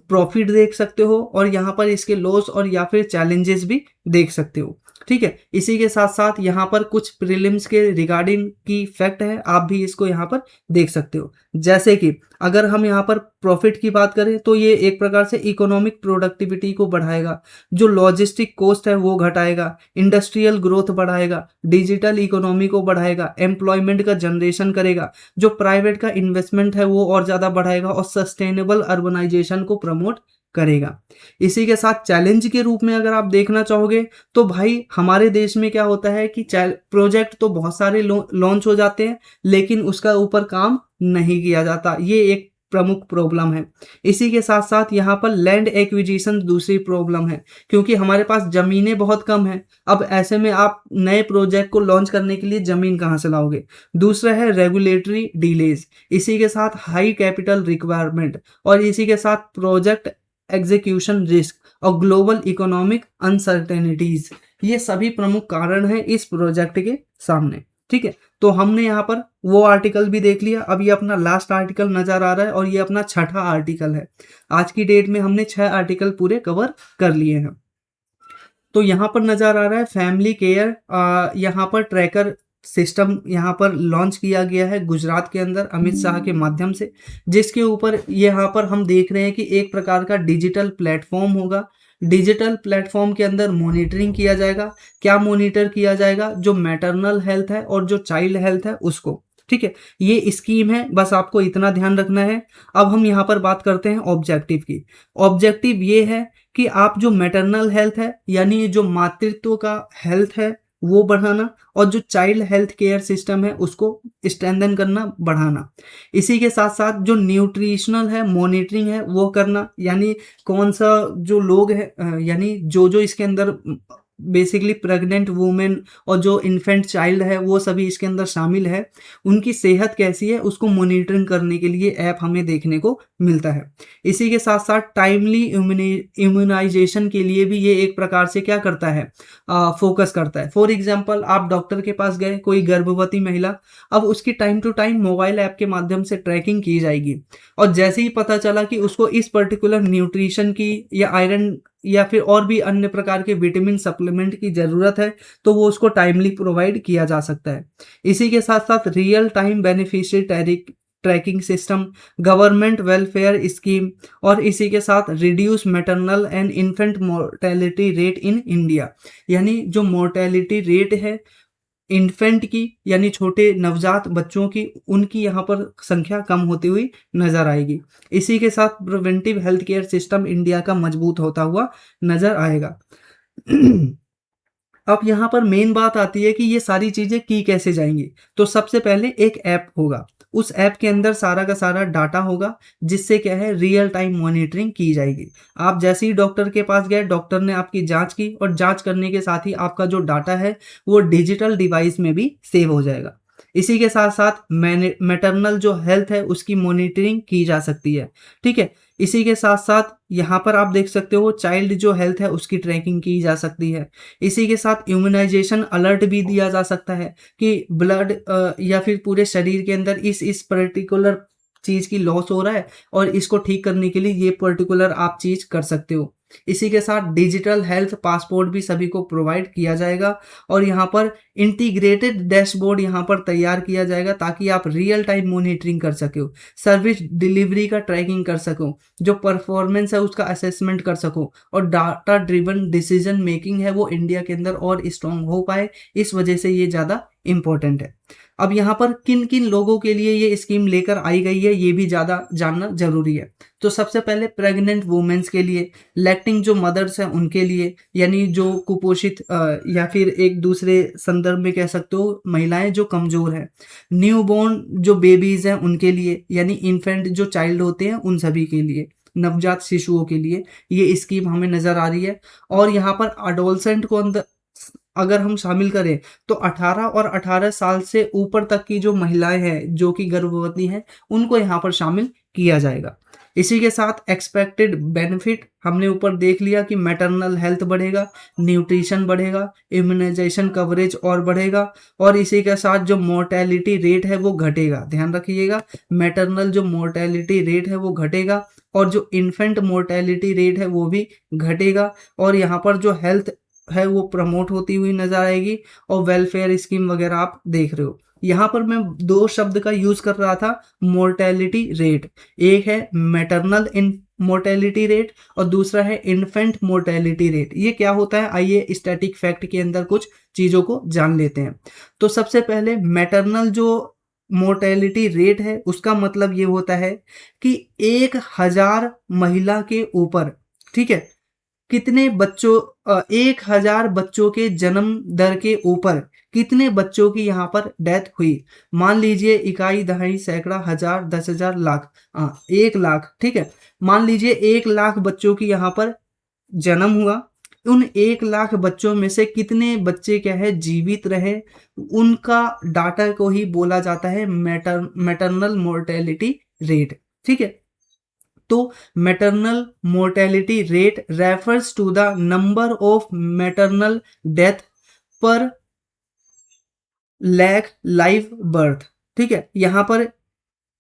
प्रॉफिट देख सकते हो और यहाँ पर इसके लॉस और या फिर चैलेंजेस भी देख सकते हो। ठीक है, इसी के साथ साथ यहाँ पर कुछ प्रीलिम्स के रिगार्डिंग की फैक्ट है, आप भी इसको यहाँ पर देख सकते हो। जैसे कि अगर हम यहाँ पर प्रॉफिट की बात करें तो ये एक प्रकार से इकोनॉमिक प्रोडक्टिविटी को बढ़ाएगा, जो लॉजिस्टिक कॉस्ट है वो घटाएगा, इंडस्ट्रियल ग्रोथ बढ़ाएगा, डिजिटल इकोनॉमी को बढ़ाएगा, एम्प्लॉयमेंट का जनरेशन करेगा, जो प्राइवेट का इन्वेस्टमेंट है वो और ज़्यादा बढ़ाएगा और सस्टेनेबल अर्बनाइजेशन को प्रमोट करेगा। इसी के साथ चैलेंज के रूप में अगर आप देखना चाहोगे तो भाई हमारे देश में क्या होता है कि प्रोजेक्ट तो बहुत सारे लॉन्च हो जाते हैं लेकिन उसका ऊपर काम नहीं किया जाता, ये एक प्रमुख प्रॉब्लम है। इसी के साथ साथ यहाँ पर लैंड एक्विजिशन दूसरी प्रॉब्लम है, क्योंकि हमारे पास ज़मीनें बहुत कम हैं। अब ऐसे में आप नए प्रोजेक्ट को लॉन्च करने के लिए ज़मीन कहाँ से लाओगे। दूसरा है रेगुलेटरी डिलेज, इसी के साथ हाई कैपिटल रिक्वायरमेंट और इसी के साथ प्रोजेक्ट एग्जीक्यूशन रिस्क और ग्लोबल इकोनॉमिक अनसर्टेनिटीज, ये सभी प्रमुख कारण हैं इस प्रोजेक्ट के सामने। ठीक है, तो हमने यहाँ पर वो आर्टिकल भी देख लिया। अब ये अपना लास्ट आर्टिकल नजर आ रहा है और ये अपना छठा आर्टिकल है। आज की डेट में हमने 6 आर्टिकल पूरे कवर कर लिए हैं। तो यहाँ पर नजर आ रहा है फैमिली केयर, यहाँ पर ट्रैकर सिस्टम यहाँ पर लॉन्च किया गया है गुजरात के अंदर अमित शाह के माध्यम से, जिसके ऊपर यहाँ पर हम देख रहे हैं कि एक प्रकार का डिजिटल प्लेटफॉर्म होगा। डिजिटल प्लेटफॉर्म के अंदर मॉनिटरिंग किया जाएगा। क्या मॉनिटर किया जाएगा? जो मैटरनल हेल्थ है और जो चाइल्ड हेल्थ है उसको। ठीक है, ये स्कीम है, बस आपको इतना ध्यान रखना है। अब हम यहाँ पर बात करते हैं ऑब्जेक्टिव की। ऑब्जेक्टिव ये है कि आप जो मैटरनल हेल्थ है यानी जो मातृत्व का हेल्थ है वो बढ़ाना और जो चाइल्ड हेल्थ केयर सिस्टम है उसको स्ट्रेंथन करना, बढ़ाना। इसी के साथ साथ जो न्यूट्रिशनल है मॉनिटरिंग है वो करना, यानी कौन सा जो लोग है यानी जो जो इसके अंदर बेसिकली प्रेग्नेंट वुमेन और जो इन्फेंट चाइल्ड है वो सभी इसके अंदर शामिल है, उनकी सेहत कैसी है उसको मॉनिटरिंग करने के लिए ऐप हमें देखने को मिलता है। इसी के साथ साथ टाइमली इम्यूनाइजेशन के लिए भी ये एक प्रकार से क्या करता है, फोकस करता है। फॉर एग्जांपल आप डॉक्टर के पास गए, कोई गर्भवती महिला, अब उसकी time to time mobile app के माध्यम से ट्रैकिंग की जाएगी और जैसे ही पता चला कि उसको इस पर्टिकुलर न्यूट्रिशन की या आयरन या फिर और भी अन्य प्रकार के विटामिन सप्लीमेंट की ज़रूरत है तो वो उसको टाइमली प्रोवाइड किया जा सकता है। इसी के साथ साथ real time beneficiary tracking system, government welfare scheme और इसी के साथ reduce maternal and infant mortality rate in India, यानी जो मोर्टेलिटी रेट है इन्फेंट की यानी छोटे नवजात बच्चों की, उनकी यहाँ पर संख्या कम होती हुई नजर आएगी। इसी के साथ preventive health care system India का मजबूत होता हुआ नजर आएगा। अब यहाँ पर मेन बात आती है कि ये सारी चीजें की कैसे जाएंगी। तो सबसे पहले एक ऐप होगा, उस ऐप के अंदर सारा का सारा डाटा होगा जिससे क्या है रियल टाइम मॉनिटरिंग की जाएगी। आप जैसे ही डॉक्टर के पास गए, डॉक्टर ने आपकी जांच की और जांच करने के साथ ही आपका जो डाटा है वो डिजिटल डिवाइस में भी सेव हो जाएगा। इसी के साथ साथ मैटरनल जो हेल्थ है उसकी मॉनिटरिंग की जा सकती है। ठीक है, इसी के साथ साथ यहाँ पर आप देख सकते हो चाइल्ड जो हेल्थ है उसकी ट्रैकिंग की जा सकती है। इसी के साथ इम्यूनाइजेशन अलर्ट भी दिया जा सकता है कि ब्लड या फिर पूरे शरीर के अंदर इस पर्टिकुलर चीज़ की लॉस हो रहा है और इसको ठीक करने के लिए ये पर्टिकुलर आप चीज़ कर सकते हो। इसी के साथ डिजिटल हेल्थ पासपोर्ट भी सभी को प्रोवाइड किया जाएगा और यहाँ पर इंटीग्रेटेड डैशबोर्ड यहाँ पर तैयार किया जाएगा ताकि आप रियल टाइम मॉनिटरिंग कर सको, सर्विस डिलीवरी का ट्रैकिंग कर सको, जो परफॉर्मेंस है उसका असेसमेंट कर सको और डाटा ड्रिवन डिसीजन मेकिंग है वो इंडिया के अंदर और स्ट्रॉन्ग हो पाए। इस वजह से ये ज़्यादा इम्पोर्टेंट है। अब यहाँ पर किन किन लोगों के लिए ये स्कीम लेकर आई गई है ये भी ज़्यादा जानना जरूरी है। तो सबसे पहले प्रेग्नेंट वुमेन्स के लिए, लैक्टिंग जो मदर्स हैं उनके लिए, यानी जो कुपोषित या फिर एक दूसरे संदर्भ में कह सकते हो महिलाएं जो कमजोर हैं, न्यूबॉर्न जो बेबीज हैं उनके लिए, यानी इन्फेंट जो चाइल्ड होते हैं उन सभी के लिए, नवजात शिशुओं के लिए ये स्कीम हमें नज़र आ रही है। और यहाँ पर अडोलसेंट को अंदर अगर हम शामिल करें तो 18 और 18 साल से ऊपर तक की जो महिलाएं हैं जो कि गर्भवती हैं उनको यहाँ पर शामिल किया जाएगा। इसी के साथ एक्सपेक्टेड बेनिफिट हमने ऊपर देख लिया कि मैटरनल हेल्थ बढ़ेगा, न्यूट्रिशन बढ़ेगा, इम्यूनाइजेशन कवरेज और बढ़ेगा, और इसी के साथ जो मोर्टेलिटी रेट है वो घटेगा। ध्यान रखिएगा, मैटरनल जो मोर्टेलिटी रेट है वो घटेगा और जो इन्फेंट मोर्टेलिटी रेट है वो भी घटेगा। और यहाँ पर जो हेल्थ है वो प्रमोट होती हुई नजर आएगी और वेलफेयर स्कीम वगैरह आप देख रहे हो। यहाँ पर मैं दो शब्द का यूज कर रहा था, मोर्टेलिटी रेट। एक है मैटरनल इन मोर्टेलिटी रेट और दूसरा है इन्फेंट मोर्टेलिटी रेट। ये क्या होता है, आइए स्टैटिक फैक्ट के अंदर कुछ चीजों को जान लेते हैं। तो सबसे पहले मैटरनल जो मोर्टेलिटी रेट है उसका मतलब ये होता है कि 1000 महिला के ऊपर, ठीक है, कितने बच्चों 1000 बच्चों के जन्म दर के ऊपर कितने बच्चों की यहाँ पर डेथ हुई। मान लीजिए इकाई, दहाई, सैकड़ा, हजार, 10,000, लाख, 1 लाख, ठीक है। मान लीजिए 1 लाख बच्चों की यहाँ पर जन्म हुआ। उन 1 लाख बच्चों में से कितने बच्चे क्या है जीवित रहे, उनका डाटा को ही बोला जाता है मैटरनल मोर्टेलिटी रेट, ठीक है। तो maternal mortality rate refers to the number of maternal death per lakh live birth, ठीक है। यहाँ पर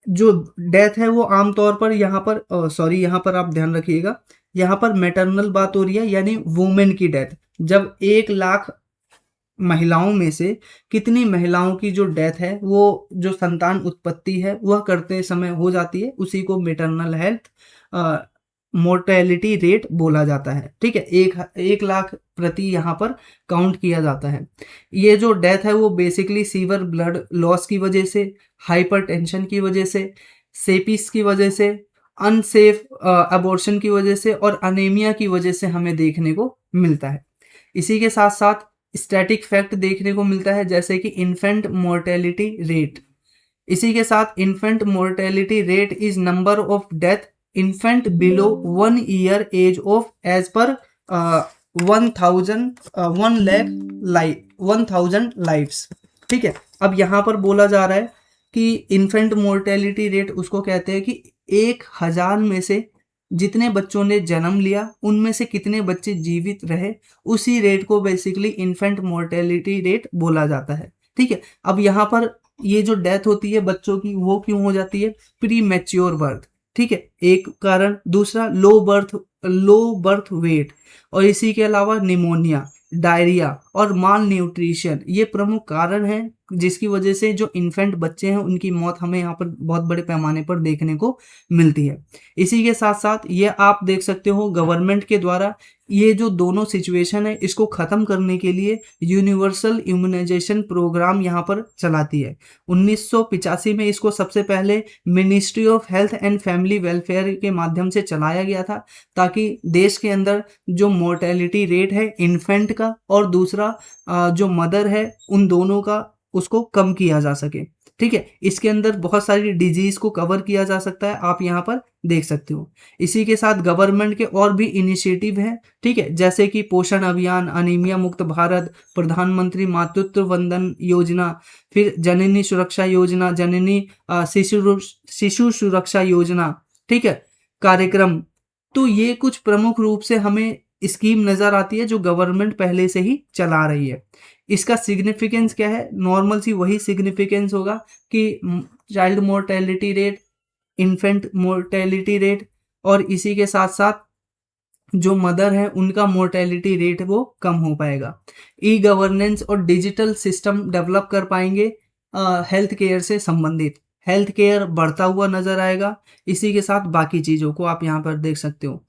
जो डेथ है वो आमतौर पर यहाँ पर सॉरी यहाँ पर आप ध्यान रखिएगा, यहाँ पर मैटरनल बात हो रही है यानी वुमेन की डेथ। जब 1 लाख महिलाओं में से कितनी महिलाओं की जो डेथ है वो जो संतान उत्पत्ति है वह करते समय हो जाती है, उसी को मैटरनल हेल्थ मोर्टेलिटी रेट बोला जाता है, ठीक है। 1 लाख प्रति यहाँ पर काउंट किया जाता है। ये जो डेथ है वो बेसिकली सीवर ब्लड लॉस की वजह से, हाइपरटेंशन की वजह से, सेपिस की वजह से, अनसेफ अबॉर्शन की वजह से और अनेमिया की वजह से हमें देखने को मिलता है। इसी के साथ साथ स्टैटिक फैक्ट देखने को मिलता है जैसे कि इन्फेंट मोर्टेलिटी रेट। इसी के साथ infant mortality rate is number of death infant below 1 year age of age per 1,000 lives, ठीक है। अब यहाँ पर बोला जा रहा है कि इन्फेंट मोर्टेलिटी रेट उसको कहते हैं कि 1000 में से जितने बच्चों ने जन्म लिया उनमें से कितने बच्चे जीवित रहे, उसी रेट को बेसिकली इन्फेंट मोर्टेलिटी रेट बोला जाता है, ठीक है। अब यहाँ पर ये जो डेथ होती है बच्चों की वो क्यों हो जाती है, प्री मैच्योर बर्थ, ठीक है, एक कारण। दूसरा लो बर्थ वेट, और इसी के अलावा निमोनिया, डायरिया और माल न्यूट्रिशन, ये प्रमुख कारण हैं जिसकी वजह से जो इन्फेंट बच्चे हैं उनकी मौत हमें यहाँ पर बहुत बड़े पैमाने पर देखने को मिलती है। इसी के साथ साथ ये आप देख सकते हो गवर्नमेंट के द्वारा ये जो दोनों सिचुएशन है इसको ख़त्म करने के लिए यूनिवर्सल इम्यूनाइजेशन प्रोग्राम यहाँ पर चलाती है। 1985 में इसको सबसे पहले ministry of health and family welfare के माध्यम से चलाया गया था ताकि देश के अंदर जो मोर्टेलिटी रेट है इन्फेंट का और दूसरा जो मदर है उन दोनों का उसको कम किया जा सके, ठीक है। इसके अंदर बहुत सारी डिजीज को कवर किया जा सकता है, आप यहाँ पर देख सकते हो। इसी के साथ गवर्नमेंट के और भी इनिशिएटिव हैं, ठीक है, जैसे कि पोषण अभियान, अनीमिया मुक्त भारत, प्रधानमंत्री मातृत्व वंदन योजना, फिर जननी सुरक्षा योजना, जननी शिशु सुरक्षा योजना, ठीक है, कार्यक्रम। तो ये कुछ प्रमुख रूप से हमें स्कीम नजर आती है जो गवर्नमेंट पहले से ही चला रही है। इसका सिग्निफिकेंस क्या है, नॉर्मल सी वही सिग्निफिकेंस होगा कि child mortality rate, infant mortality rate और इसी के साथ साथ जो मदर है उनका मोर्टेलिटी रेट वो कम हो पाएगा। ई गवर्नेंस और डिजिटल सिस्टम डेवलप कर पाएंगे हेल्थ केयर से संबंधित, हेल्थ केयर बढ़ता हुआ नजर आएगा। इसी के साथ बाकी चीज़ों को आप यहाँ पर देख सकते हो।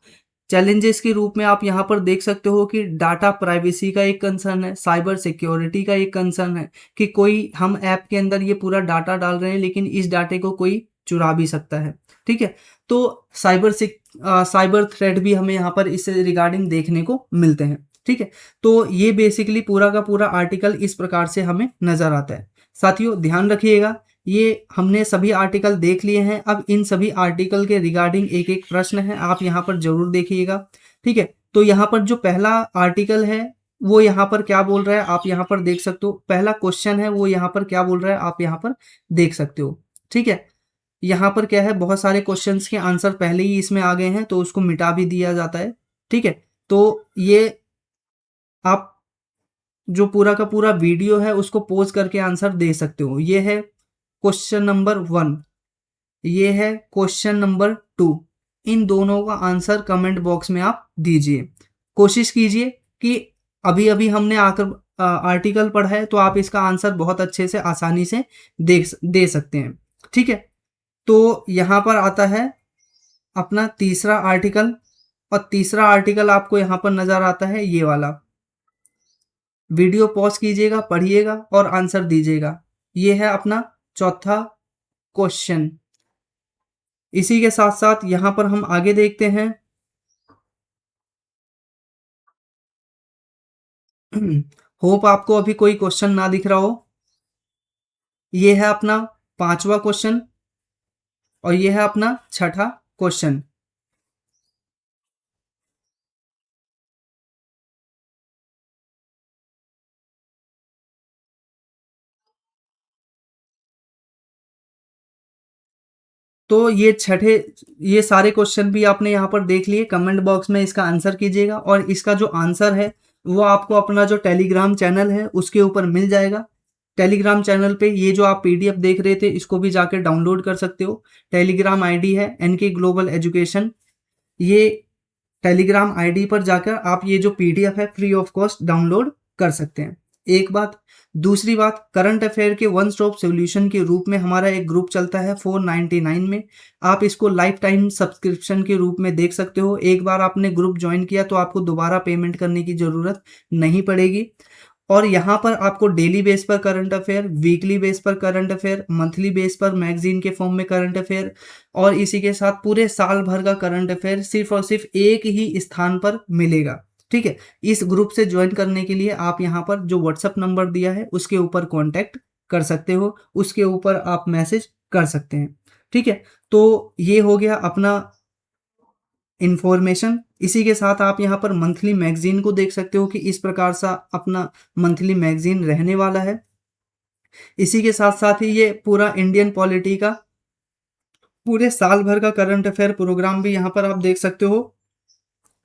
चैलेंजेस के रूप में आप यहाँ पर देख सकते हो कि डाटा प्राइवेसी का एक कंसर्न है, साइबर सिक्योरिटी का एक कंसर्न है कि कोई हम ऐप के अंदर ये पूरा डाटा डाल रहे हैं लेकिन इस डाटे को कोई चुरा भी सकता है, ठीक है। तो साइबर थ्रेट भी हमें यहाँ पर इससे रिगार्डिंग देखने को मिलते हैं, ठीक है। तो ये बेसिकली पूरा का पूरा आर्टिकल इस प्रकार से हमें नजर आता है। साथियों ध्यान रखिएगा ये हमने सभी आर्टिकल देख लिए हैं। अब इन सभी आर्टिकल के रिगार्डिंग एक एक प्रश्न है, आप यहाँ पर जरूर देखिएगा। ठीक है, तो यहाँ पर जो पहला आर्टिकल है वो यहाँ पर क्या बोल रहा है आप यहाँ पर देख सकते हो। पहला क्वेश्चन है वो यहाँ पर क्या बोल रहा है आप यहाँ पर देख सकते हो। ठीक है, यहाँ पर क्या है, बहुत सारे क्वेश्चंस के आंसर पहले ही इसमें आ गए हैं तो उसको मिटा भी दिया जाता है। ठीक है, तो ये आप जो पूरा का पूरा वीडियो है उसको पॉज करके आंसर दे सकते हो। ये है क्वेश्चन नंबर 1, ये है क्वेश्चन नंबर 2। इन दोनों का आंसर कमेंट बॉक्स में आप दीजिए। कोशिश कीजिए कि अभी अभी हमने आकर आर्टिकल पढ़ा है तो आप इसका आंसर बहुत अच्छे से आसानी से दे सकते हैं। ठीक है, तो यहाँ पर आता है अपना तीसरा आर्टिकल, और तीसरा आर्टिकल आपको यहाँ पर नजर आता है ये वाला। वीडियो पॉज कीजिएगा, पढ़िएगा और आंसर दीजिएगा। ये है अपना चौथा क्वेश्चन। इसी के साथ साथ यहाँ पर हम आगे देखते हैं। होप आपको अभी कोई क्वेश्चन ना दिख रहा हो। ये है अपना पांचवा क्वेश्चन और ये है अपना छठा क्वेश्चन। तो ये सारे क्वेश्चन भी आपने यहाँ पर देख लिए। कमेंट बॉक्स में इसका आंसर कीजिएगा और इसका जो आंसर है वो आपको अपना जो टेलीग्राम चैनल है उसके ऊपर मिल जाएगा। टेलीग्राम चैनल पे ये जो आप पीडीएफ देख रहे थे इसको भी जाकर डाउनलोड कर सकते हो। टेलीग्राम आईडी है एनके ग्लोबल एजुकेशन। ये टेलीग्राम आईडी पर जाकर आप ये जो पीडीएफ है फ्री ऑफ कॉस्ट डाउनलोड कर सकते हैं। एक बात। दूसरी बात, करंट अफेयर के वन स्टॉप सॉल्यूशन के रूप में हमारा एक ग्रुप चलता है 499 में। आप इसको लाइफ टाइम सब्सक्रिप्शन के रूप में देख सकते हो। एक बार आपने ग्रुप ज्वाइन किया तो आपको दोबारा पेमेंट करने की ज़रूरत नहीं पड़ेगी। और यहाँ पर आपको डेली बेस पर करंट अफेयर, वीकली बेस पर करंट अफेयर, मंथली बेस पर मैगजीन के फॉर्म में करंट अफेयर और इसी के साथ पूरे साल भर का करंट अफेयर सिर्फ और सिर्फ एक ही स्थान पर मिलेगा। ठीक है, इस ग्रुप से ज्वाइन करने के लिए आप यहाँ पर जो व्हाट्सएप नंबर दिया है उसके ऊपर कांटेक्ट कर सकते हो, उसके ऊपर आप मैसेज कर सकते हैं। ठीक है, तो ये हो गया अपना इंफॉर्मेशन। इसी के साथ आप यहाँ पर मंथली मैगजीन को देख सकते हो कि इस प्रकार सा अपना मंथली मैगजीन रहने वाला है। इसी के साथ साथ ही ये पूरा इंडियन पॉलिटी का पूरे साल भर का करंट अफेयर प्रोग्राम भी यहाँ पर आप देख सकते हो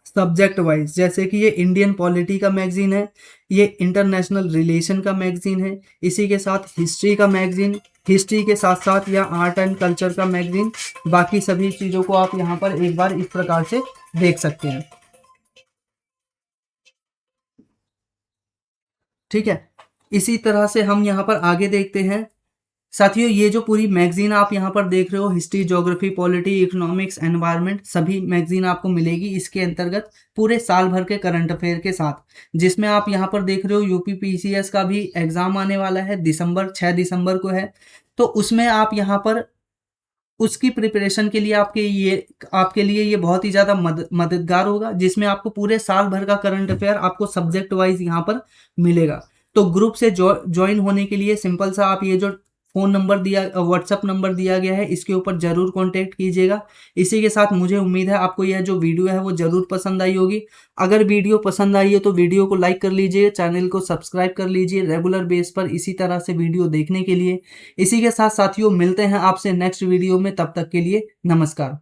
सब्जेक्ट वाइज। जैसे कि ये इंडियन पॉलिटी का मैगजीन है, ये इंटरनेशनल रिलेशन का मैगजीन है, इसी के साथ हिस्ट्री का मैगजीन, हिस्ट्री के साथ साथ या आर्ट एंड कल्चर का मैगजीन। बाकी सभी चीज़ों को आप यहाँ पर एक बार इस प्रकार से देख सकते हैं। ठीक है, इसी तरह से हम यहाँ पर आगे देखते हैं। साथियों, ये जो पूरी मैगजीन आप यहाँ पर देख रहे हो, history, geography, polity, economics, environment, सभी मैगजीन आपको मिलेगी इसके अंतर्गत पूरे साल भर के करंट अफेयर के साथ। जिसमें आप यहाँ पर देख रहे हो यूपी पीसीएस का भी एग्जाम आने वाला है, 6 दिसंबर को है। तो उसमें आप यहाँ पर उसकी प्रिपरेशन के लिए आपके लिए ये बहुत ही ज़्यादा मददगार होगा, जिसमें आपको पूरे साल भर का करंट अफेयर आपको सब्जेक्ट वाइज यहाँ पर मिलेगा। तो ग्रुप से ज्वाइन होने के लिए सिंपल सा आप ये जो फ़ोन नंबर दिया, व्हाट्सअप नंबर दिया गया है, इसके ऊपर ज़रूर कांटेक्ट कीजिएगा। इसी के साथ मुझे उम्मीद है आपको यह जो वीडियो है वो ज़रूर पसंद आई होगी। अगर वीडियो पसंद आई है तो वीडियो को लाइक कर लीजिए, चैनल को सब्सक्राइब कर लीजिए रेगुलर बेस पर इसी तरह से वीडियो देखने के लिए। इसी के साथ साथियों मिलते हैं आपसे नेक्स्ट वीडियो में, तब तक के लिए नमस्कार।